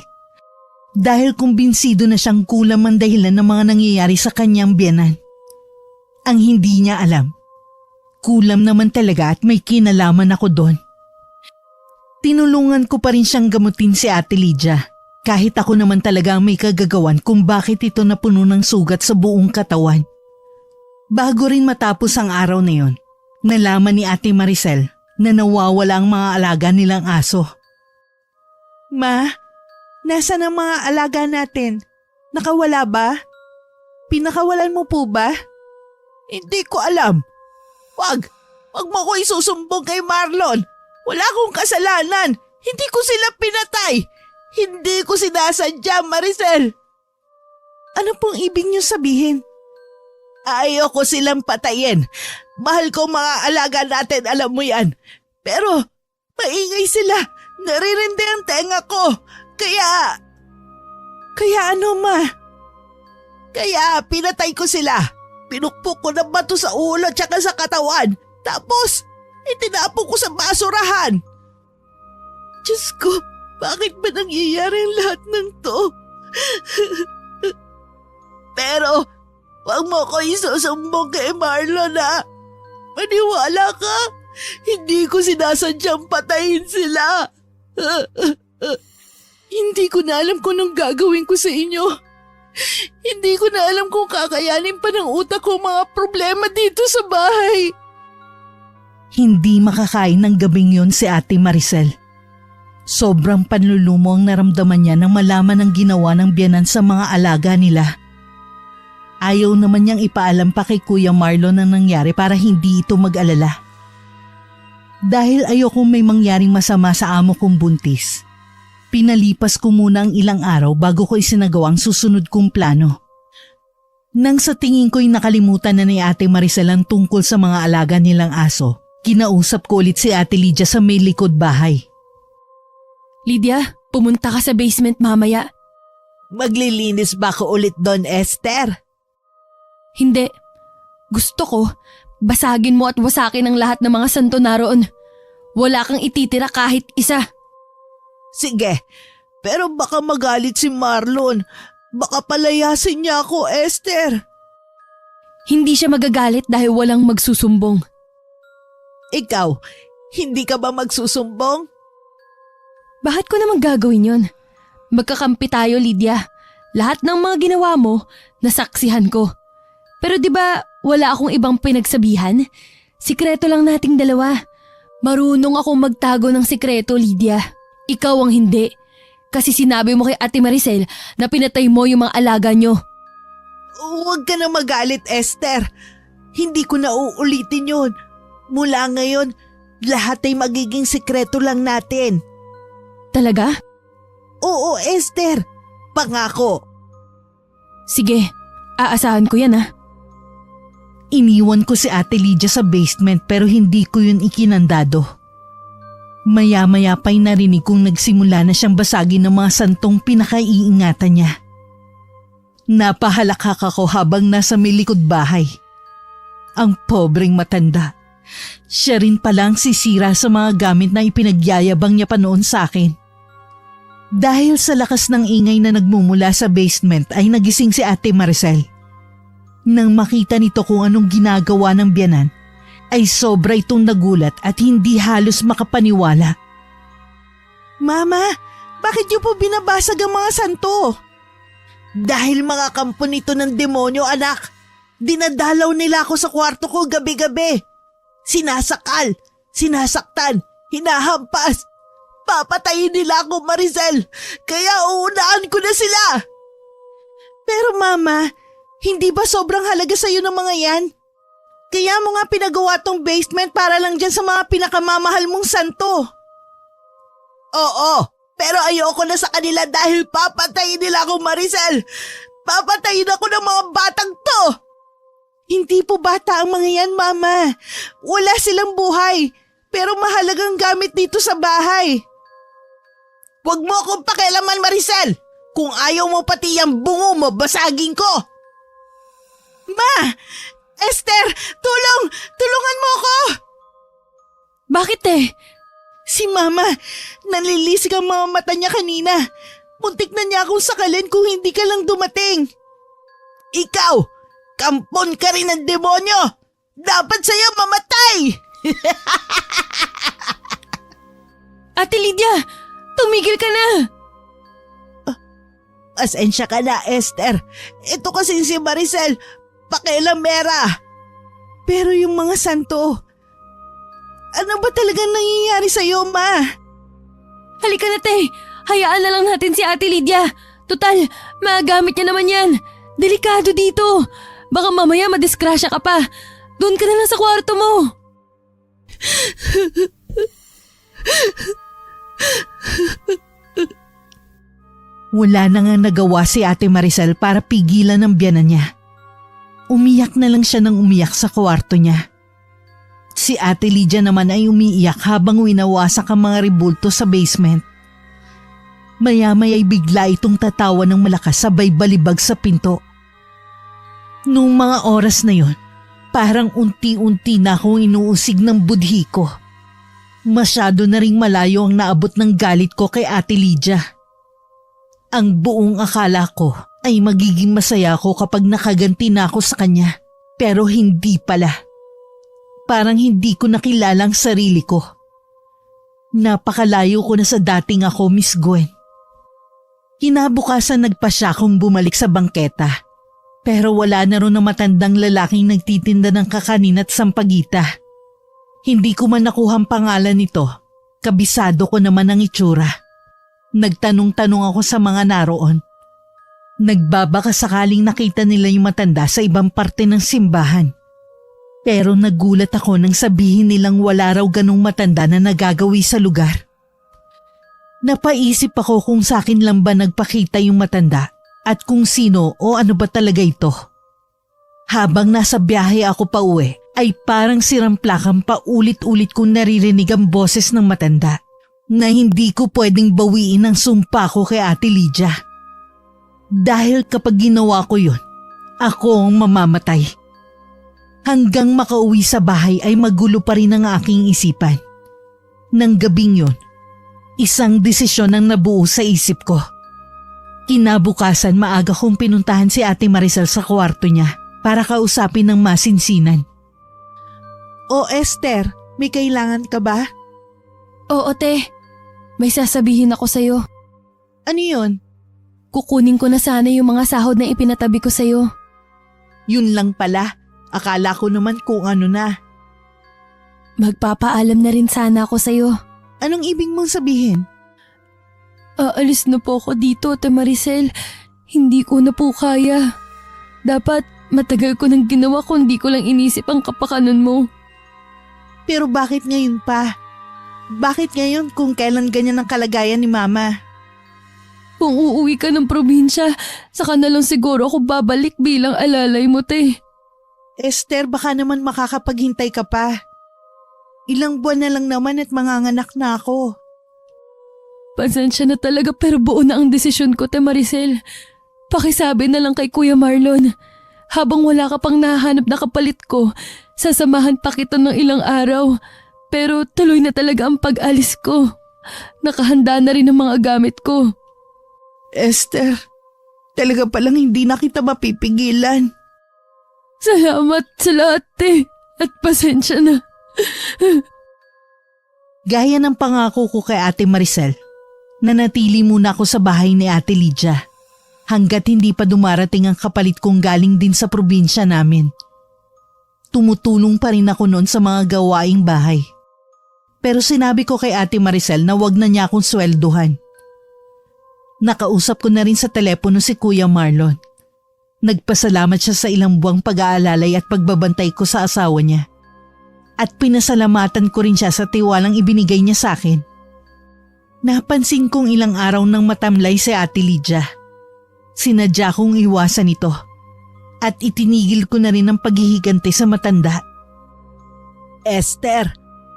Dahil kumbinsido na siyang kulam ang dahilan ng mga nangyayari sa kanyang biyanan. Ang hindi niya alam, kulam naman talaga at may kinalaman ako doon. Tinulungan ko pa rin siyang gamutin si Ate Lydia. Kahit ako naman talaga ang may kagagawan kung bakit ito napuno ng sugat sa buong katawan. Bago rin matapos ang araw na yon, nalaman ni Ate Maricel na nawawala ang mga alaga nilang aso. Ma, nasaan ang mga alaga natin? Nakawala ba? Pinakawalan mo po ba? Hindi ko alam. Wag mo ko isusumbong kay Marlon. Wala akong kasalanan. Hindi ko sila pinatay. Hindi ko sinasadya, Maricel. Ano pong ibig niyo sabihin? Ayoko silang patayin. Mahal ko mga alaga natin, alam mo yan. Pero, maingay sila. Naririndi ang tenga ko. Kaya ano, Ma? Kaya pinatay ko sila. Pinukpok ko ng bato sa ulo at sa katawan. Tapos, itinapon ko sa basurahan. Diyos ko, bakit ba nangyayari ang lahat ng to? Pero, wag mo ko isusumbong kay Marlon na. Maniwala ka, hindi ko sinasadyang patayin sila. Hindi ko na alam kung anong gagawin ko sa inyo. Hindi ko na alam kung kakayanin pa ng utak ko mga problema dito sa bahay. Hindi makakain ng gabing yon si Ate Maricel. Sobrang panlulumo ang naramdaman niya nang malaman ang ginawa ng biyanan sa mga alaga nila. Ayaw naman niyang ipaalam pa kay Kuya Marlon ang nangyari para hindi ito mag-alala. Dahil ayokong may mangyaring masama sa amo kong buntis, pinalipas ko muna ang ilang araw bago ko isinagawa ang susunod kong plano. Nang sa tingin ko'y nakalimutan na ni Ate Maricel ang tungkol sa mga alaga nilang aso, kinausap ko ulit si Ate Lydia sa may likod bahay. Lydia, pumunta ka sa basement mamaya. Maglilinis ba ako ulit doon, Esther? Hindi. Gusto ko, basagin mo at wasakin ang lahat ng mga santo naroon. Wala kang ititira kahit isa. Sige, pero baka magalit si Marlon. Baka palayasin niya ako, Esther. Hindi siya magagalit dahil walang magsusumbong. Ikaw, hindi ka ba magsusumbong? Bakit ko naman gagawin yon? Magkakampi tayo, Lydia. Lahat ng mga ginawa mo, nasaksihan ko. Pero di ba wala akong ibang pinagsabihan? Sikreto lang nating dalawa. Marunong akong magtago ng sikreto, Lydia. Ikaw ang hindi. Kasi sinabi mo kay Ate Maricel na pinatay mo yung mga alaga nyo. Huwag ka na magalit, Esther. Hindi ko na uulitin yun. Mula ngayon, lahat ay magiging sikreto lang natin. Talaga? Oo, Esther. Pangako. Sige, aasahan ko yan Iniwan ko si Ate Lydia sa basement pero hindi ko yun ikinandado. Maya-maya pa'y narinig kong nagsimula na siyang basagin ng mga santong pinakaiingatan niya. Napahalakak ako habang nasa may likod bahay. Ang pobreng matanda. Siya rin palang sisira sa mga gamit na ipinagyayabang niya pa noon sa akin. Dahil sa lakas ng ingay na nagmumula sa basement ay nagising si Ate Maricel. Nang makita nito kung anong ginagawa ng biyanan, ay sobra itong nagulat at hindi halos makapaniwala. Mama, bakit niyo po binabasag ang mga santo? Dahil mga kampo nito ng demonyo, anak. Dinadalaw nila ako sa kwarto ko gabi-gabi. Sinasakal, sinasaktan, hinahampas. Papatayin nila ako, Maricel. Kaya uunaan ko na sila. Pero Mama, hindi ba sobrang halaga sa'yo ng mga yan? Kaya mo nga pinagawa tong basement para lang dyan sa mga pinakamamahal mong santo. Oo, pero ayoko na sa kanila dahil papatayin nila ako, Maricel. Papatayin ako ng mga batang to. Hindi po bata ang mga yan, Mama. Wala silang buhay, pero mahalagang gamit dito sa bahay. Huwag mo akong pakialaman, Maricel. Kung ayaw mo pati yung bungo mo, basagin ko. Ma! Esther! Tulong! Tulungan mo ako! Bakit Si Mama, nalilisik ang mga mata niya kanina. Muntik na niya akong sakalin kung hindi ka lang dumating. Ikaw, kampon ka rin ng demonyo. Dapat sa'yo mamatay. Ate Lydia! Tumigil ka na! Asensya ka na, Esther. Ito kasi si Maricel. Pakialamera. Pero yung mga santo, ano ba talagang nangyayari sa'yo, Ma? Halika na, te. Hayaan na lang natin si Ate Lydia. Total, magamit niya naman yan. Delikado dito. Baka mamaya madiskrasya ka pa. Doon ka na lang sa kwarto mo. Wala na nga nagawa si Ate Maricel para pigilan ang biyanan niya. Umiyak na lang siya ng umiyak sa kwarto niya. Si Ate Lydia naman ay umiiyak habang winawasak ang mga ribulto sa basement. Maya-maya ay bigla itong tatawa ng malakas sabay balibag sa pinto. Noong mga oras na yon, parang unti-unti na akong inuusig ng budhi ko. Masyado na ring malayo ang naabot ng galit ko kay Ate Lydia. Ang buong akala ko ay magiging masaya ako kapag nakaganti na ako sa kanya. Pero hindi pala. Parang hindi ko nakilala ang sarili ko. Napakalayo ko na sa dating ako, Miss Gwen. Kinabukasan nagpa siya akong bumalik sa bangketa. Pero wala na ron ang matandang lalaking nagtitinda ng kakanin at sampagita. Hindi ko man nakuha ang pangalan nito. Kabisado ko naman ang itsura. Nagtanong-tanong ako sa mga naroon. Nagbabaka sakaling nakita nila yung matanda sa ibang parte ng simbahan. Pero nagulat ako nang sabihin nilang wala raw ganong matanda na nagagawi sa lugar. Napaisip ako kung sa akin lang ba nagpakita yung matanda at kung sino o ano ba talaga ito. Habang nasa biyahe ako pa uwi ay parang siramplakan pa ulit-ulit kong naririnig ang boses ng matanda. Na hindi ko pwedeng bawiin ang sumpa ko kay Ate Lydia. Dahil kapag ginawa ko yun, ako ang mamamatay. Hanggang makauwi sa bahay ay magulo pa rin ang aking isipan. Nang gabing yun, isang desisyon ang nabuo sa isip ko. Kinabukasan maaga kong pinuntahan si Ate Maricel sa kwarto niya para kausapin ng masinsinan. O Esther, may kailangan ka ba? Oo, te. May sasabihin ako sa'yo. Ano yun? Kukunin ko na sana yung mga sahod na ipinatabi ko sa'yo. Yun lang pala. Akala ko naman kung ano na. Magpapaalam na rin sana ako sa'yo. Anong ibig mong sabihin? Aalis na po ako dito, Ate Maricel. Hindi ko na po kaya. Dapat matagal ko nang ginawa kung di ko lang inisip ang kapakanan mo. Pero bakit ngayon pa? Bakit ngayon kung kailan ganyan ang kalagayan ni Mama? Kung uuwi ka ng probinsya, saka na lang siguro ako babalik bilang alalay mo, te. Esther, baka naman makakapaghintay ka pa. Ilang buwan na lang naman at manganganak na ako. Pasensya na talaga pero buo na ang desisyon ko, Te Maricel. Pakisabi na lang kay Kuya Marlon. Habang wala ka pang nahanap na kapalit ko, sasamahan pa kita ng ilang araw. Pero tuloy na talaga ang pag-alis ko. Nakahanda na rin ang mga gamit ko. Esther, talaga palang hindi na kita mapipigilan. Salamat sa lahat, te. At pasensya na. Gaya ng pangako ko kay Ate Maricel, nanatili muna ako sa bahay ni Ate Lydia hanggat hindi pa dumarating ang kapalit kong galing din sa probinsya namin. Tumutulong pa rin ako noon sa mga gawaing bahay. Pero sinabi ko kay Ate Maricel na wag na niya akong swelduhan. Nakausap ko na rin sa telepono si Kuya Marlon. Nagpasalamat siya sa ilang buwang pag-aalalay at pagbabantay ko sa asawa niya. At pinasalamatan ko rin siya sa tiwalang ibinigay niya sa akin. Napansin kong ilang araw nang matamlay si Ate Lydia. Sinadya kong iwasan ito. At itinigil ko na rin ang paghihigante sa matanda. Esther,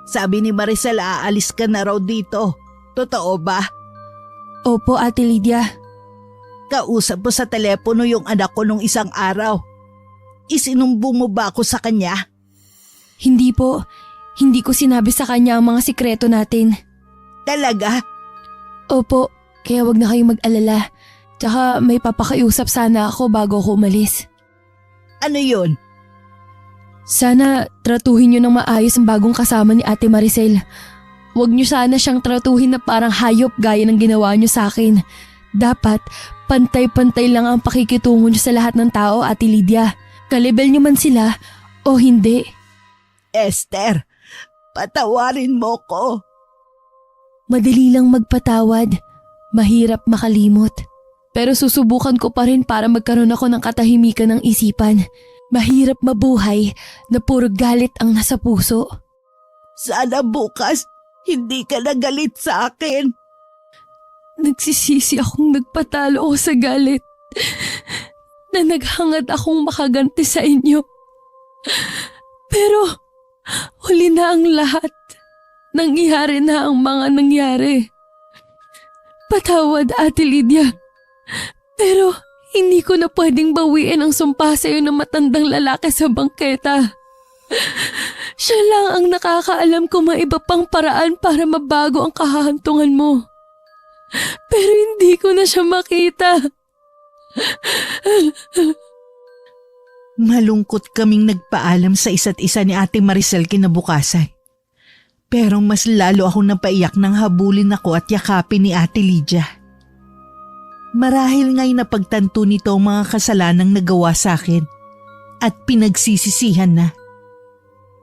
sabi ni Maricel aalis ka na raw dito. Totoo ba? Opo, Ate Lydia. Kausap mo sa telepono yung anak ko nung isang araw. Isinumbong mo ba ako sa kanya? Hindi po. Hindi ko sinabi sa kanya ang mga sikreto natin. Talaga? Opo, kaya wag na kayong mag-alala. Tsaka may papakiusap sana ako bago ako umalis. Ano yun? Sana tratuhin niyo ng maayos ang bagong kasama ni Ate Maricel. Huwag niyo sana siyang tratuhin na parang hayop gaya ng ginawa niyo sa akin. Dapat, pantay-pantay lang ang pakikitungo niyo sa lahat ng tao, Ate Lydia. Kalibel niyo man sila o hindi. Esther, patawarin mo ko. Madali lang magpatawad. Mahirap makalimot. Pero susubukan ko pa rin para magkaroon ako ng katahimikan ng isipan. Mahirap mabuhay na puro galit ang nasa puso. Sana bukas hindi ka nagalit sa akin. Nagsisisi akong nagpatalo ako sa galit. Na naghangad akong makaganti sa inyo. Pero huli na ang lahat. Nangyari na ang mga nangyari. Patawad, Ate Lydia. Pero hindi ko na pwedeng bawiin ang sumpa sa iyo ng matandang lalaki sa bangketa. Siya lang ang nakakaalam kung may iba pang paraan para mabago ang kahahantungan mo. Pero hindi ko na siya makita. Malungkot kaming nagpaalam sa isa't isa ni Ate Maricel kinabukasan. Pero mas lalo akong napaiyak nang habulin ako at yakapin ni Ate Lydia. Marahil nga'y napagtanto nito ang mga kasalanang nagawa sa akin at pinagsisisihan na.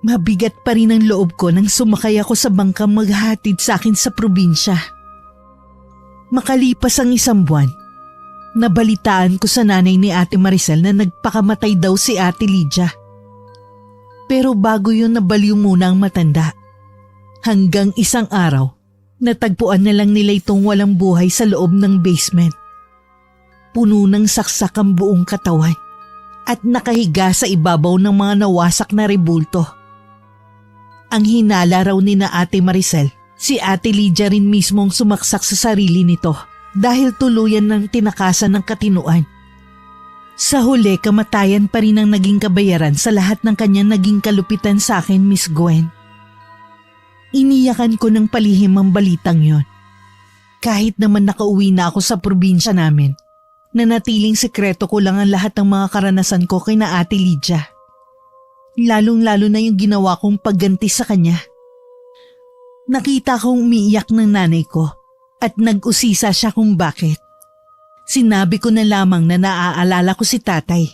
Mabigat pa rin ang loob ko nang sumakay ako sa bangkang maghatid sa akin sa probinsya. Makalipas ang 1 buwan, nabalitaan ko sa nanay ni Ate Maricel na nagpakamatay daw si Ate Lydia. Pero bago yun nabaliw muna ang matanda. Hanggang isang araw, natagpuan na lang nila itong walang buhay sa loob ng basement. Puno ng saksak ang buong katawan at nakahiga sa ibabaw ng mga nawasak na rebulto. Ang hinala raw ni na Ate Maricel, si Ate Lydia rin mismong sumaksak sa sarili nito dahil tuluyan ng tinakasan ng katinuan. Sa huli, kamatayan pa rin ang naging kabayaran sa lahat ng kanyang naging kalupitan sa akin, Miss Gwen. Iniyakan ko ng palihim ang balitang yon. Kahit naman nakauwi na ako sa probinsya namin, nanatiling sekreto ko lang ang lahat ng mga karanasan ko kay na Ate Lydia. Lalong-lalo na yung ginawa kong pagganti sa kanya. Nakita kong umiiyak ng nanay ko at nag-usisa siya kung bakit. Sinabi ko na lamang na naaalala ko si tatay.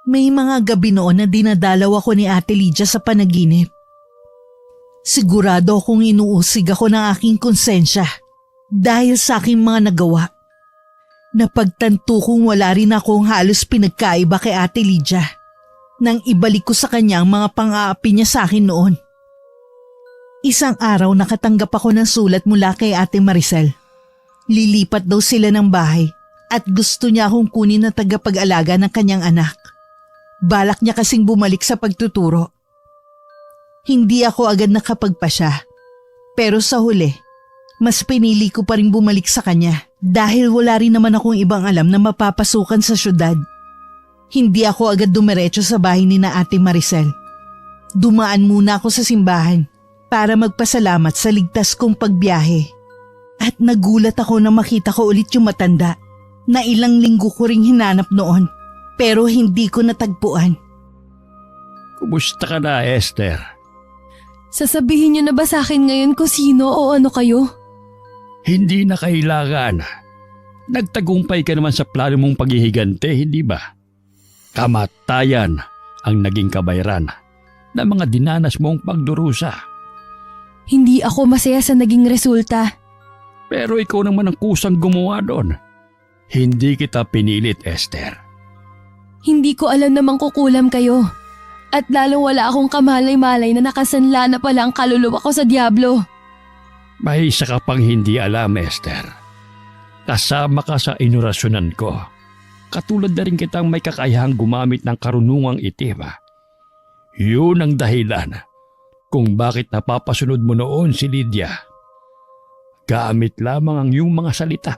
May mga gabi noon na dinadalaw ako ni Ate Lydia sa panaginip. Sigurado akong inuusig ako ng aking konsensya dahil sa aking mga nagawa. Napagtanto kong wala rin akong halos pinagkaiba kay Ate Lydia nang ibalik ko sa kanya ang mga pang-aapi niya sa akin noon. Isang araw nakatanggap ako ng sulat mula kay Ate Maricel. Lilipat daw sila ng bahay at gusto niya akong kunin na tagapag-alaga ng kanyang anak. Balak niya kasing bumalik sa pagtuturo. Hindi ako agad nakapagpasya. Pero sa huli, mas pinili ko pa rin bumalik sa kanya dahil wala rin naman akong ibang alam na mapapasukan sa syudad. Hindi ako agad dumiretso sa bahay ni na Ate Maricel. Dumaan muna ako sa simbahan para magpasalamat sa ligtas kong pagbiyahe. At nagulat ako na makita ko ulit yung matanda na ilang linggo ko ring hinanap noon pero hindi ko natagpuan. Kumusta ka na, Esther? Sasabihin niyo na ba sa akin ngayon kung sino o ano kayo? Hindi na kailangan. Nagtagumpay ka naman sa plano mong paghihigante, hindi ba? Kamatayan ang naging kabayaran ng mga dinanas mong pagdurusa. Hindi ako masaya sa naging resulta. Pero ikaw naman ang kusang gumawa doon. Hindi kita pinilit, Esther. Hindi ko alam namang kukulam kayo. At lalong wala akong kamalay-malay na nakasanla na pala ang kaluluwa ko sa diablo. May isa ka pang hindi alam, Esther. Kasama ka sa inorasyonan ko. Katulad na rin kitang may kakayahang gumamit ng karunungang itim. Yun ang dahilan kung bakit napapasunod mo noon si Lydia. Gamit lamang ang iyong mga salita.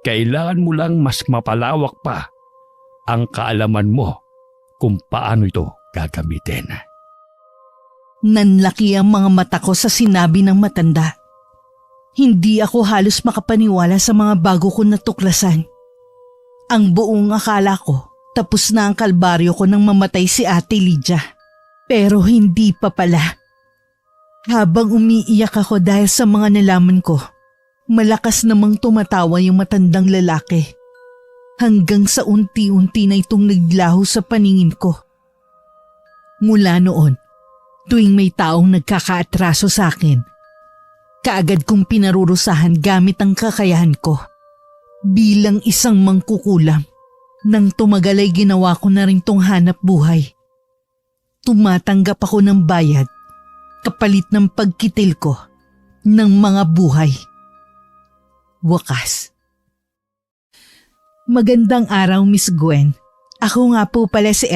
Kailangan mo lang mas mapalawak pa ang kaalaman mo kung paano ito gagamitin. Nanlaki ang mga mata ko sa sinabi ng matanda. Hindi ako halos makapaniwala sa mga bago kong natuklasan. Ang buong akala ko, tapos na ang kalbaryo ko nang mamatay si Ate Lydia. Pero hindi pa pala. Habang umiiyak ako dahil sa mga nalaman ko, malakas namang tumatawa yung matandang lalaki. Hanggang sa unti-unti na itong naglaho sa paningin ko. Mula noon, tuwing may taong nagkakaatraso sa akin, kaagad kong pinarurusahan gamit ang kakayahan ko. Bilang isang mangkukulam, nang tumagal ay ginawa ko na rin tong hanap buhay. Tumatanggap ako ng bayad kapalit ng pagkitil ko ng mga buhay. Wakas. Magandang araw, Miss Gwen. Ako nga po pala si